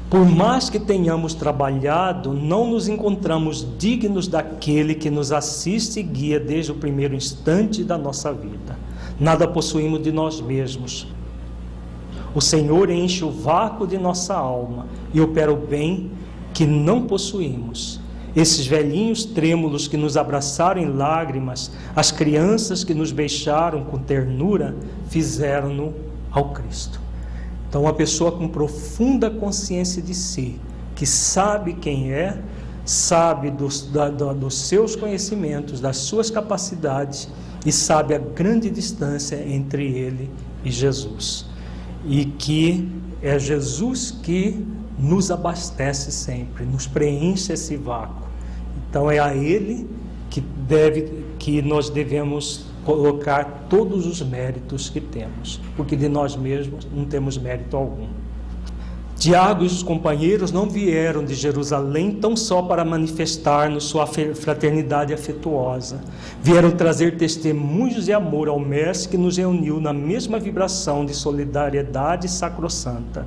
Por mais que tenhamos trabalhado, não nos encontramos dignos daquele que nos assiste e guia desde o primeiro instante da nossa vida. Nada possuímos de nós mesmos. O Senhor enche o vácuo de nossa alma e opera o bem que não possuímos. Esses velhinhos trêmulos que nos abraçaram em lágrimas, as crianças que nos beijaram com ternura, fizeram-no ao Cristo. Então, uma pessoa com profunda consciência de si, que sabe quem é, sabe dos seus conhecimentos, das suas capacidades, e sabe a grande distância entre ele e Jesus. E que é Jesus que nos abastece sempre, nos preenche esse vácuo. Então é a Ele que nós devemos colocar todos os méritos que temos, porque de nós mesmos não temos mérito algum. Tiago e os companheiros não vieram de Jerusalém tão só para manifestar-nos sua fraternidade afetuosa. Vieram trazer testemunhos de amor ao Mestre que nos reuniu na mesma vibração de solidariedade sacrossanta.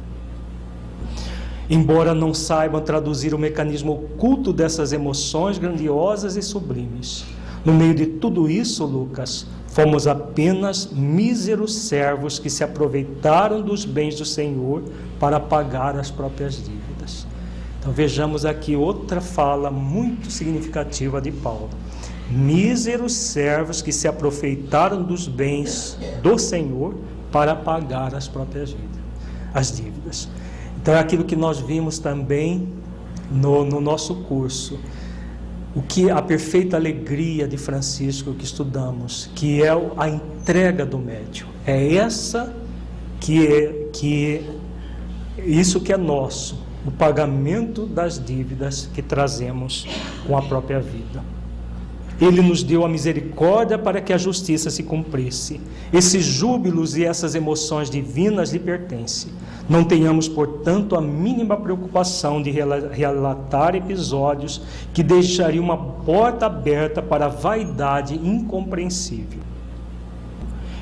Embora não saibam traduzir o mecanismo oculto dessas emoções grandiosas e sublimes. No meio de tudo isso, Lucas, fomos apenas míseros servos que se aproveitaram dos bens do Senhor para pagar as próprias dívidas. Então vejamos aqui outra fala muito significativa de Paulo. Míseros servos que se aproveitaram dos bens do Senhor para pagar as próprias dívidas. Então é aquilo que nós vimos também no nosso curso. O que a perfeita alegria de Francisco que estudamos, que é a entrega do médium. É essa isso que é nosso, o pagamento das dívidas que trazemos com a própria vida. Ele nos deu a misericórdia para que a justiça se cumprisse. Esses júbilos e essas emoções divinas lhe pertencem. Não tenhamos, portanto, a mínima preocupação de relatar episódios que deixariam uma porta aberta para a vaidade incompreensível.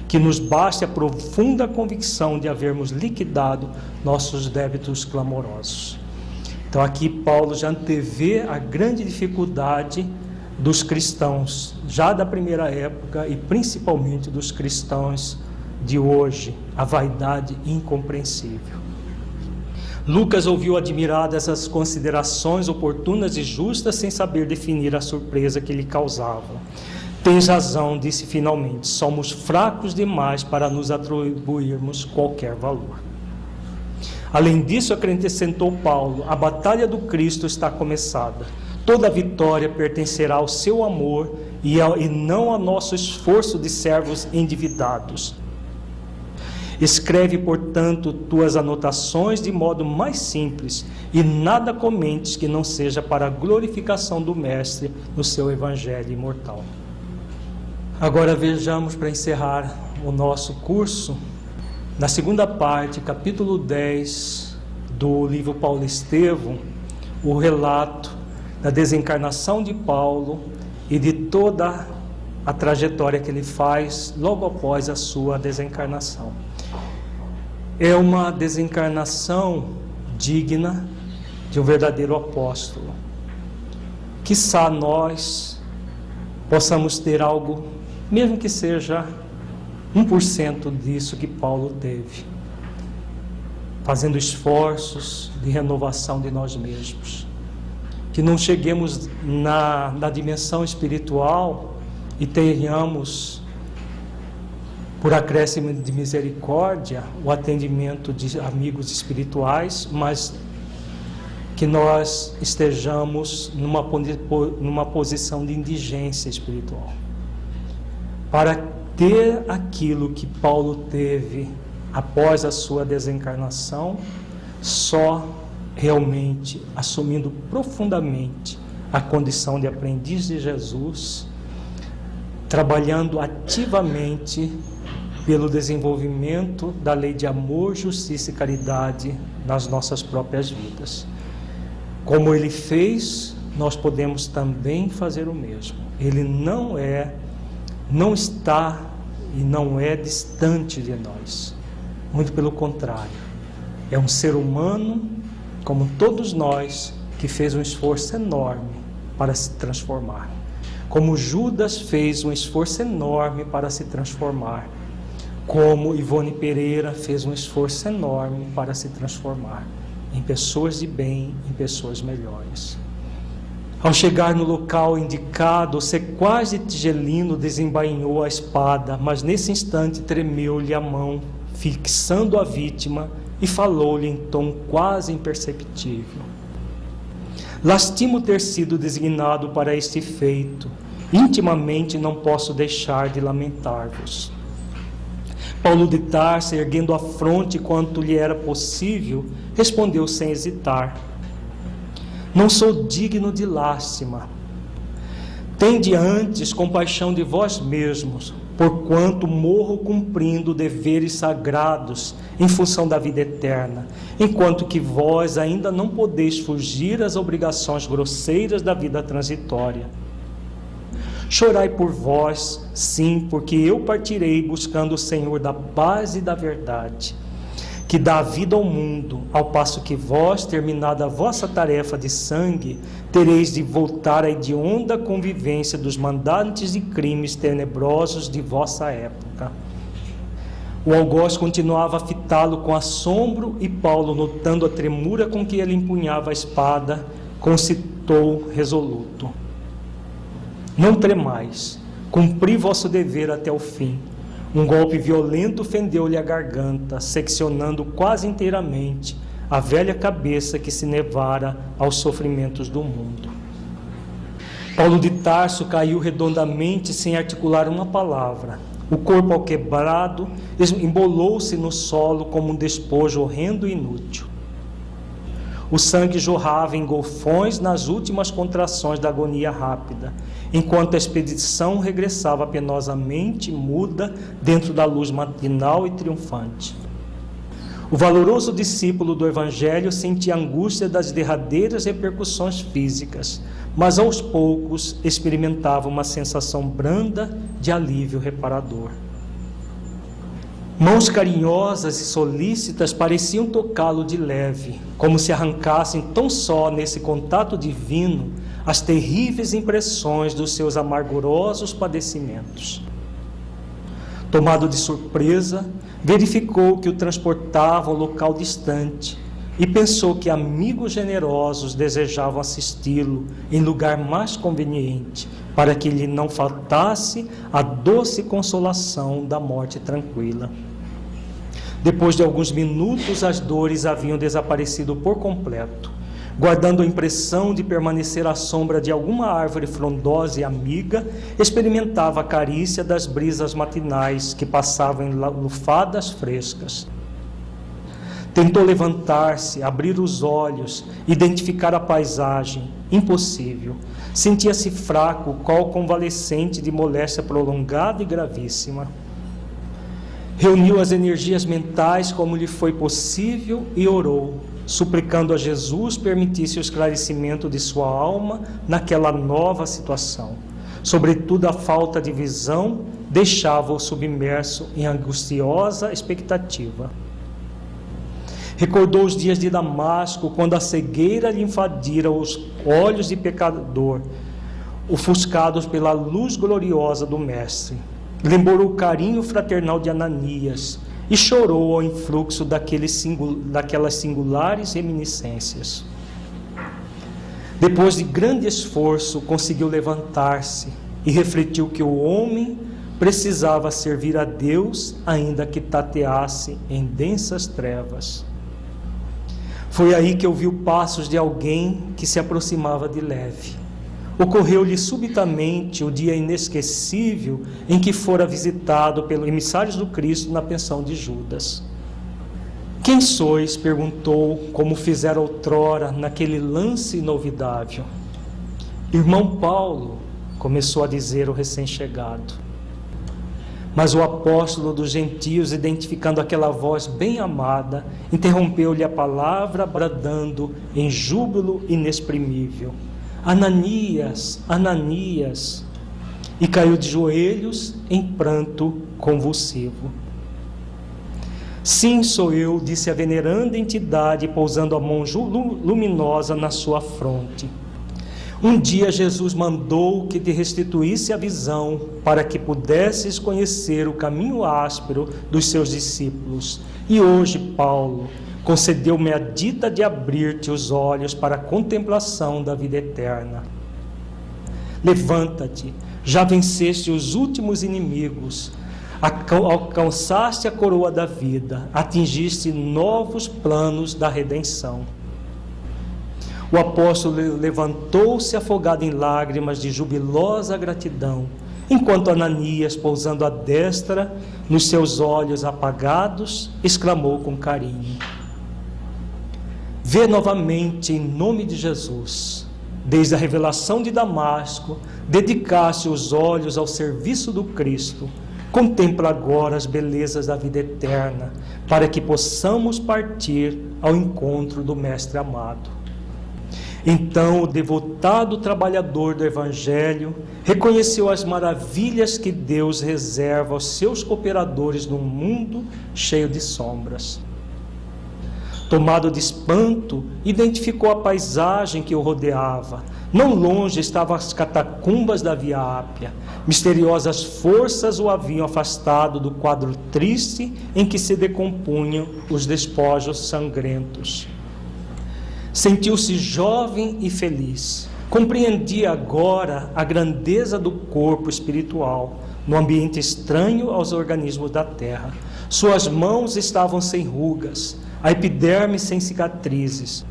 Que nos baste a profunda convicção de havermos liquidado nossos débitos clamorosos. Então aqui Paulo já antevê a grande dificuldade dos cristãos, já da primeira época e principalmente dos cristãos de hoje, a vaidade incompreensível. Lucas ouviu admirado essas considerações oportunas e justas sem saber definir a surpresa que lhe causavam. Tens razão, disse finalmente, somos fracos demais para nos atribuirmos qualquer valor. Além disso, acrescentou Paulo, a batalha do Cristo está começada. Toda vitória pertencerá ao seu amor e não ao nosso esforço de servos endividados. Escreve, portanto, tuas anotações de modo mais simples e nada comentes que não seja para a glorificação do Mestre no seu Evangelho imortal. Agora vejamos, para encerrar o nosso curso, na segunda parte, capítulo 10 do livro Paulo Estevão, o relato da desencarnação de Paulo e de toda a trajetória que ele faz logo após a sua desencarnação. É uma desencarnação digna de um verdadeiro apóstolo. Quiçá nós possamos ter algo, mesmo que seja 1% disso que Paulo teve, fazendo esforços de renovação de nós mesmos. Que não cheguemos na dimensão espiritual e tenhamos, por acréscimo de misericórdia, o atendimento de amigos espirituais, mas que nós estejamos numa posição de indigência espiritual. Para ter aquilo que Paulo teve após a sua desencarnação, só realmente assumindo profundamente a condição de aprendiz de Jesus, trabalhando ativamente pelo desenvolvimento da lei de amor, justiça e caridade nas nossas próprias vidas. Como ele fez, nós podemos também fazer o mesmo. Ele não está e não é distante de nós. Muito pelo contrário. É um ser humano, como todos nós, que fez um esforço enorme para se transformar. Como Judas fez um esforço enorme para se transformar. Como Ivone Pereira fez um esforço enorme para se transformar em pessoas de bem, em pessoas melhores. Ao chegar no local indicado, o sequaz de Tigelino desembainhou a espada, mas nesse instante tremeu-lhe a mão, fixando a vítima, e falou-lhe em tom quase imperceptível. Lastimo ter sido designado para este feito, Intimamente não posso deixar de lamentar-vos. Paulo de Tarso, erguendo a fronte quanto lhe era possível, respondeu sem hesitar: não sou digno de lástima. Tende antes compaixão de vós mesmos, porquanto morro cumprindo deveres sagrados em função da vida eterna, enquanto que vós ainda não podeis fugir às obrigações grosseiras da vida transitória. Chorai por vós, sim, porque eu partirei buscando o Senhor da paz e da verdade, que dá a vida ao mundo, ao passo que vós, terminada a vossa tarefa de sangue, tereis de voltar à hedionda convivência dos mandantes de crimes tenebrosos de vossa época. O algoz continuava a fitá-lo com assombro e Paulo, notando a tremura com que ele empunhava a espada, concitou resoluto: não tremais, cumpri vosso dever até o fim. Um golpe violento fendeu-lhe a garganta, seccionando quase inteiramente a velha cabeça que se nevara aos sofrimentos do mundo. Paulo de Tarso caiu redondamente sem articular uma palavra. O corpo alquebrado embolou-se no solo como um despojo horrendo e inútil. O sangue jorrava em golfões nas últimas contrações da agonia rápida, enquanto a expedição regressava penosamente muda dentro da luz matinal e triunfante. O valoroso discípulo do Evangelho sentia a angústia das derradeiras repercussões físicas, mas aos poucos experimentava uma sensação branda de alívio reparador. Mãos carinhosas e solícitas pareciam tocá-lo de leve, como se arrancassem tão só nesse contato divino as terríveis impressões dos seus amargurosos padecimentos. Tomado de surpresa, verificou que o transportava a um local distante e pensou que amigos generosos desejavam assisti-lo em lugar mais conveniente, para que lhe não faltasse a doce consolação da morte tranquila. Depois de alguns minutos, as dores haviam desaparecido por completo. Guardando a impressão de permanecer à sombra de alguma árvore frondosa e amiga, experimentava a carícia das brisas matinais que passavam em lufadas frescas. Tentou levantar-se, abrir os olhos, identificar a paisagem. Impossível. Sentia-se fraco, qual convalescente de moléstia prolongada e gravíssima. Reuniu as energias mentais como lhe foi possível e orou, suplicando a Jesus permitisse o esclarecimento de sua alma naquela nova situação. Sobretudo a falta de visão deixava-o submerso em angustiosa expectativa. Recordou os dias de Damasco, quando a cegueira lhe invadira os olhos de pecador, ofuscados pela luz gloriosa do Mestre. Lembrou o carinho fraternal de Ananias e chorou ao influxo daquelas singulares reminiscências. Depois de grande esforço, conseguiu levantar-se e refletiu que o homem precisava servir a Deus, ainda que tateasse em densas trevas. Foi aí que ouviu passos de alguém que se aproximava de leve. Ocorreu-lhe subitamente o dia inesquecível em que fora visitado pelos emissários do Cristo na pensão de Judas. Quem sois? Perguntou, como fizera outrora naquele lance inolvidável. Irmão Paulo, começou a dizer o recém-chegado. Mas o apóstolo dos gentios, identificando aquela voz bem amada, interrompeu-lhe a palavra, bradando em júbilo inexprimível: Ananias, Ananias, e caiu de joelhos em pranto convulsivo. Sim, sou eu, disse a veneranda entidade, pousando a mão luminosa na sua fronte. Um dia Jesus mandou que te restituísse a visão, para que pudesses conhecer o caminho áspero dos seus discípulos. E hoje, Paulo, concedeu-me a dita de abrir-te os olhos para a contemplação da vida eterna. Levanta-te, já venceste os últimos inimigos, alcançaste a coroa da vida, atingiste novos planos da redenção. O apóstolo levantou-se afogado em lágrimas de jubilosa gratidão, enquanto Ananias, pousando à destra nos seus olhos apagados, exclamou com carinho: vê novamente em nome de Jesus. Desde a revelação de Damasco, dedicaste os olhos ao serviço do Cristo. Contempla agora as belezas da vida eterna, para que possamos partir ao encontro do Mestre amado. Então o devotado trabalhador do Evangelho reconheceu as maravilhas que Deus reserva aos seus cooperadores num mundo cheio de sombras. Tomado de espanto, identificou a paisagem que o rodeava. Não longe estavam as catacumbas da Via Ápia. Misteriosas forças o haviam afastado do quadro triste em que se decompunham os despojos sangrentos. Sentiu-se jovem e feliz. Compreendia agora a grandeza do corpo espiritual, no ambiente estranho aos organismos da terra. Suas mãos estavam sem rugas, a epiderme sem cicatrizes.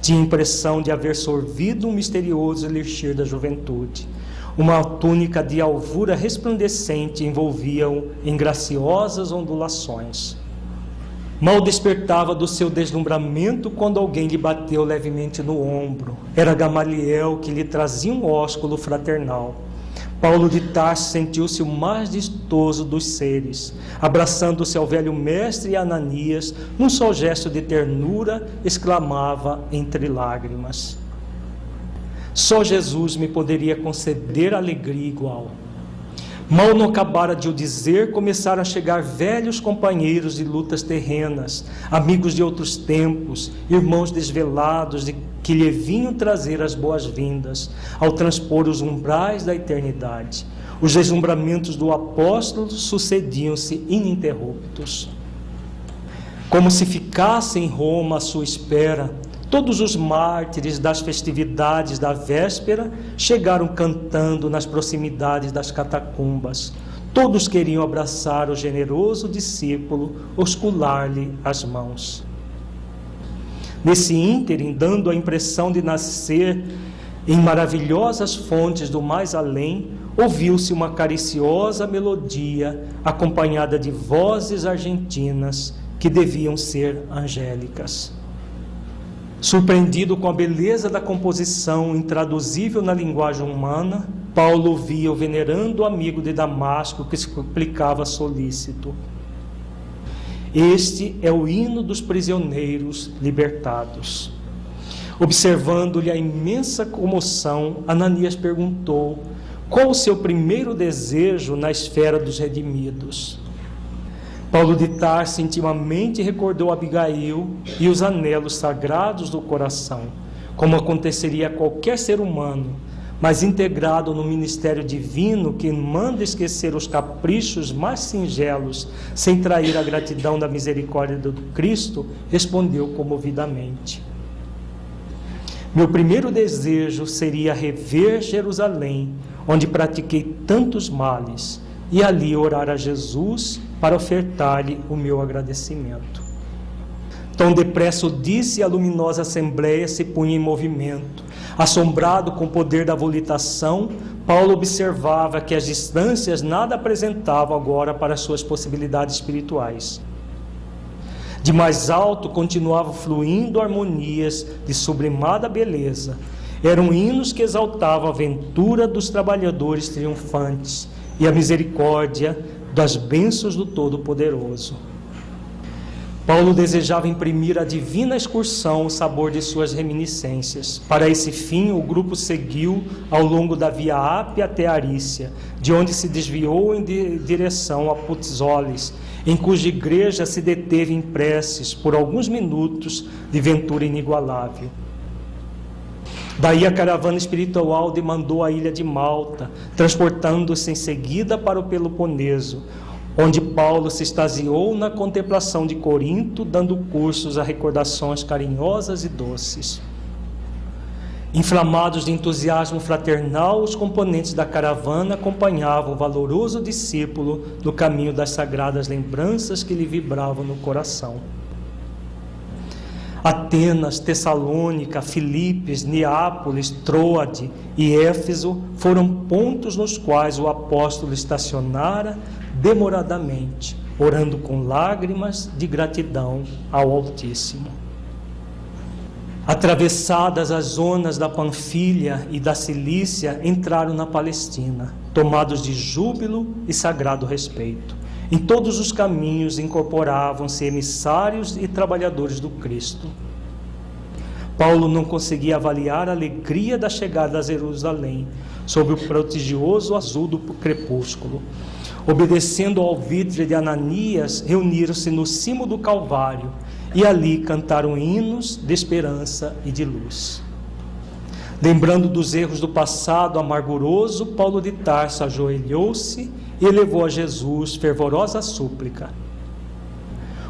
Tinha a impressão de haver sorvido um misterioso elixir da juventude. Uma túnica de alvura resplandecente envolvia-o em graciosas ondulações. Mal despertava do seu deslumbramento quando alguém lhe bateu levemente no ombro. Era Gamaliel, que lhe trazia um ósculo fraternal. Paulo de Tarso sentiu-se o mais distoso dos seres. Abraçando-se ao velho mestre e Ananias, num só gesto de ternura, exclamava entre lágrimas: só Jesus me poderia conceder alegria igual. Mal não acabara de o dizer, começaram a chegar velhos companheiros de lutas terrenas, amigos de outros tempos, irmãos desvelados que lhe vinham trazer as boas-vindas ao transpor os umbrais da eternidade. Os deslumbramentos do apóstolo sucediam-se ininterruptos. Como se ficasse em Roma à sua espera, todos os mártires das festividades da véspera chegaram cantando nas proximidades das catacumbas. Todos queriam abraçar o generoso discípulo, oscular-lhe as mãos. Nesse ínterim, dando a impressão de nascer em maravilhosas fontes do mais além, ouviu-se uma cariciosa melodia acompanhada de vozes argentinas que deviam ser angélicas. Surpreendido com a beleza da composição intraduzível na linguagem humana, Paulo ouvia o venerando amigo de Damasco que explicava solícito: este é o hino dos prisioneiros libertados. Observando-lhe a imensa comoção, Ananias perguntou qual o seu primeiro desejo na esfera dos redimidos. Paulo de Tarso intimamente recordou Abigail e os anelos sagrados do coração, como aconteceria a qualquer ser humano, mas integrado no ministério divino que manda esquecer os caprichos mais singelos, sem trair a gratidão da misericórdia do Cristo, respondeu comovidamente: meu primeiro desejo seria rever Jerusalém, onde pratiquei tantos males, e ali orar a Jesus para ofertar-lhe o meu agradecimento. Tão depressa o disse, e a luminosa assembleia se punha em movimento. Assombrado com o poder da volitação, Paulo observava que as distâncias nada apresentavam agora para suas possibilidades espirituais. De mais alto continuavam fluindo harmonias de sublimada beleza. Eram hinos que exaltavam a ventura dos trabalhadores triunfantes e a misericórdia das bênçãos do Todo-Poderoso. Paulo desejava imprimir à divina excursão o sabor de suas reminiscências. Para esse fim, o grupo seguiu ao longo da Via Ápia até Arícia, de onde se desviou em direção a Putzoles, em cuja igreja se deteve em preces por alguns minutos de ventura inigualável. Daí a caravana espiritual demandou a ilha de Malta, transportando-se em seguida para o Peloponeso, onde Paulo se extasiou na contemplação de Corinto, dando cursos a recordações carinhosas e doces. Inflamados de entusiasmo fraternal, os componentes da caravana acompanhavam o valoroso discípulo no caminho das sagradas lembranças que lhe vibravam no coração. Atenas, Tessalônica, Filipos, Neápolis, Troade e Éfeso foram pontos nos quais o apóstolo estacionara demoradamente, orando com lágrimas de gratidão ao Altíssimo. Atravessadas as zonas da Panfilha e da Cilícia, entraram na Palestina, tomados de júbilo e sagrado respeito. Em todos os caminhos incorporavam-se emissários e trabalhadores do Cristo. Paulo não conseguia avaliar a alegria da chegada a Jerusalém, sob o prodigioso azul do crepúsculo. Obedecendo ao alvitre de Ananias, reuniram-se no cimo do Calvário e ali cantaram hinos de esperança e de luz. Lembrando dos erros do passado amarguroso, Paulo de Tarso ajoelhou-se e elevou a Jesus fervorosa súplica.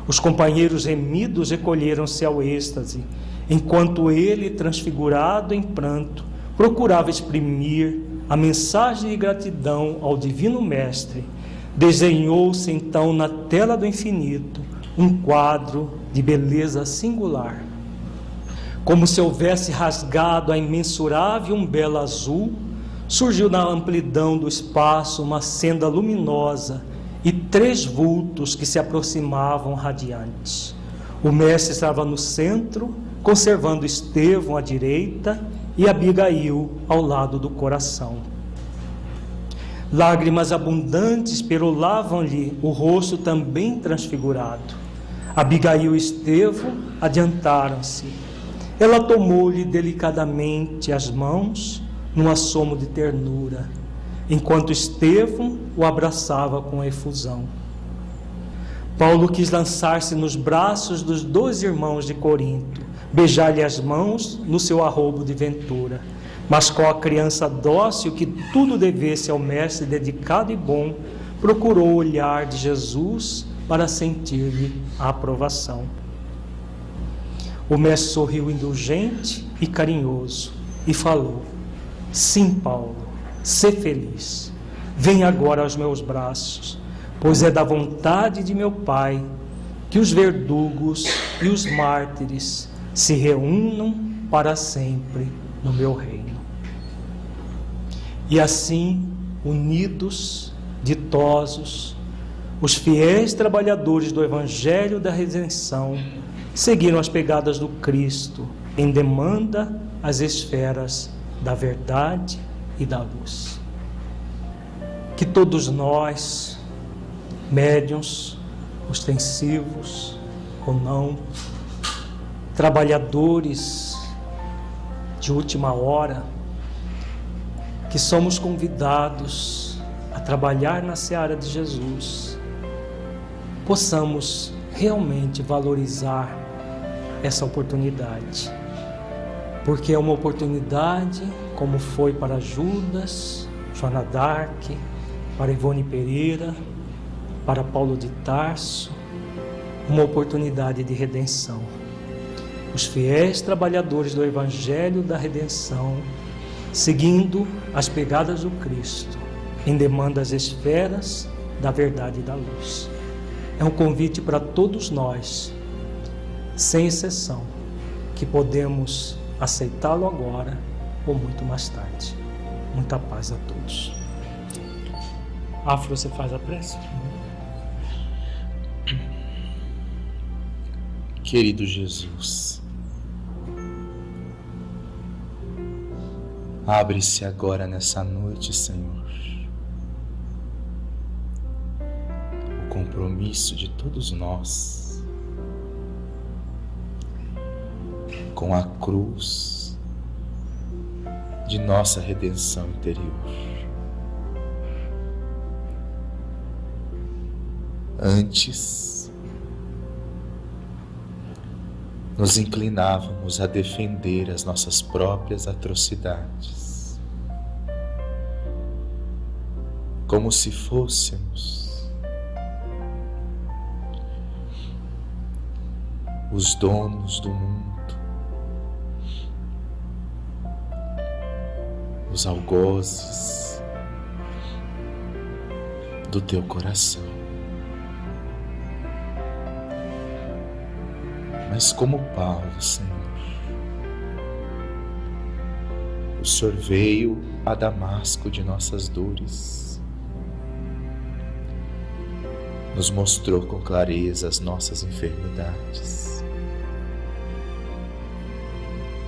Os companheiros remidos recolheram-se ao êxtase, enquanto ele, transfigurado em pranto, procurava exprimir a mensagem de gratidão ao Divino Mestre. Desenhou-se então na tela do infinito um quadro de beleza singular. Como se houvesse rasgado a imensurável umbela azul, surgiu na amplidão do espaço uma senda luminosa e 3 vultos que se aproximavam radiantes. O mestre estava no centro, conservando Estevão à direita e Abigail ao lado do coração. Lágrimas abundantes perolavam-lhe o rosto também transfigurado. Abigail e Estevão adiantaram-se. Ela tomou-lhe delicadamente as mãos, num assomo de ternura, enquanto Estevão o abraçava com efusão. Paulo quis lançar-se nos braços dos 2 irmãos de Corinto, beijar-lhe as mãos no seu arrobo de ventura, mas com a criança dócil que tudo devesse ao mestre dedicado e bom, procurou o olhar de Jesus para sentir-lhe a aprovação. O mestre sorriu indulgente e carinhoso e falou: sim, Paulo, sê feliz. Vem agora aos meus braços, pois é da vontade de meu Pai que os verdugos e os mártires se reúnam para sempre no meu reino. E assim, unidos, ditosos, os fiéis trabalhadores do Evangelho da Redenção seguiram as pegadas do Cristo em demanda às esferas da verdade e da luz. Que todos nós, médiuns, ostensivos ou não, trabalhadores de última hora, que somos convidados a trabalhar na seara de Jesus, possamos realmente valorizar essa oportunidade, porque é uma oportunidade, como foi para Judas, Joana d'Arc, para Ivone Pereira, para Paulo de Tarso, uma oportunidade de redenção. Os fiéis trabalhadores do Evangelho da Redenção, seguindo as pegadas do Cristo, em demanda às esferas da verdade e da luz. É um convite para todos nós, sem exceção, que podemos aceitá-lo agora ou muito mais tarde. Muita paz a todos. Afro, você faz a prece? Querido Jesus, abre-se agora nessa noite, Senhor, o compromisso de todos nós com a cruz de nossa redenção interior. Antes, nos inclinávamos a defender as nossas próprias atrocidades, como se fôssemos os donos do mundo, os algozes do teu coração. Mas como Paulo, Senhor, o Senhor veio a Damasco de nossas dores, nos mostrou com clareza as nossas enfermidades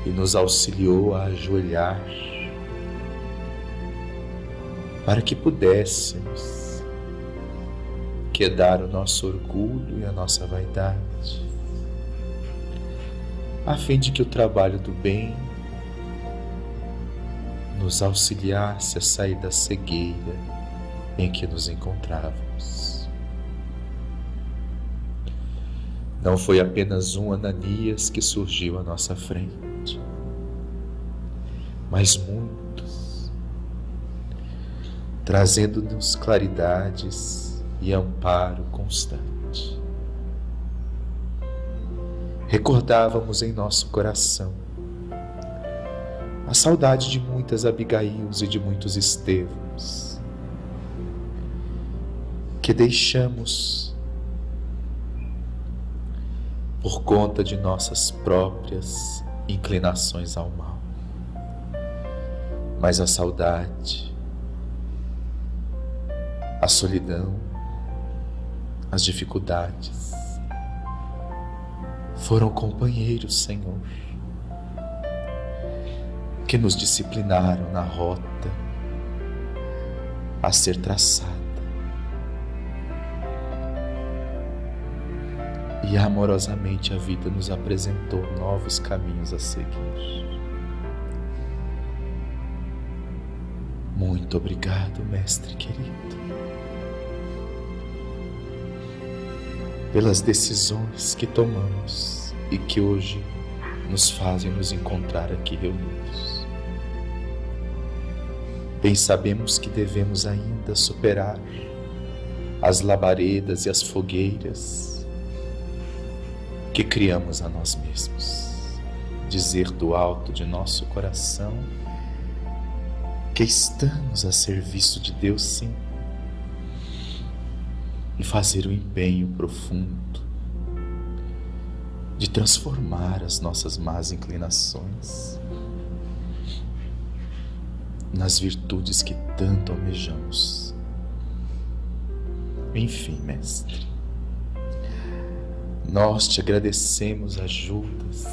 e nos auxiliou a ajoelhar para que pudéssemos quedar o nosso orgulho e a nossa vaidade, a fim de que o trabalho do bem nos auxiliasse a sair da cegueira em que nos encontrávamos. Não foi apenas um Ananias que surgiu à nossa frente, mas muitos, trazendo-nos claridades e amparo constante. Recordávamos em nosso coração a saudade de muitas Abigails e de muitos Estevãos, que deixamos por conta de nossas próprias inclinações ao mal. Mas a saudade, a solidão, as dificuldades foram companheiros, Senhor, que nos disciplinaram na rota a ser traçada e amorosamente a vida nos apresentou novos caminhos a seguir. Muito obrigado, Mestre querido, pelas decisões que tomamos e que hoje nos fazem nos encontrar aqui reunidos. Bem sabemos que devemos ainda superar as labaredas e as fogueiras que criamos a nós mesmos. Dizer do alto de nosso coração que estamos a serviço de Deus, sim, e fazer o empenho profundo de transformar as nossas más inclinações nas virtudes que tanto almejamos. Enfim, Mestre, nós te agradecemos a Judas,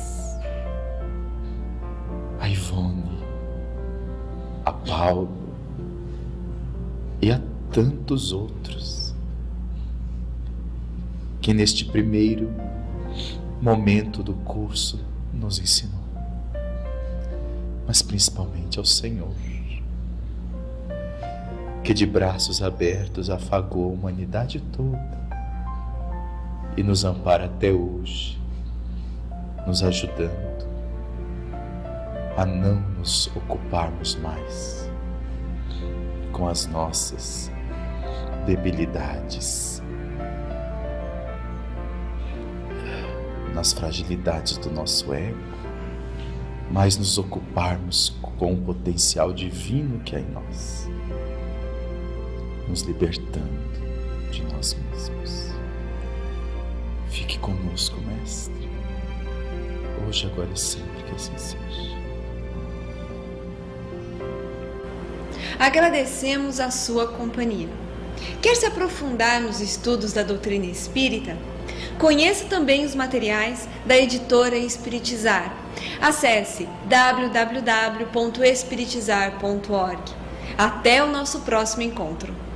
a Ivone, a Paulo e a tantos outros que neste primeiro momento do curso nos ensinou, mas principalmente ao Senhor, que de braços abertos afagou a humanidade toda e nos ampara até hoje, nos ajudando a não nos ocuparmos mais com as nossas debilidades, nas fragilidades do nosso ego, mas nos ocuparmos com o potencial divino que há em nós, nos libertando de nós mesmos. Fique conosco, Mestre, hoje, agora e sempre, que assim seja. Agradecemos a sua companhia. Quer se aprofundar nos estudos da doutrina espírita? Conheça também os materiais da editora Espiritizar. Acesse www.espiritizar.org. Até o nosso próximo encontro.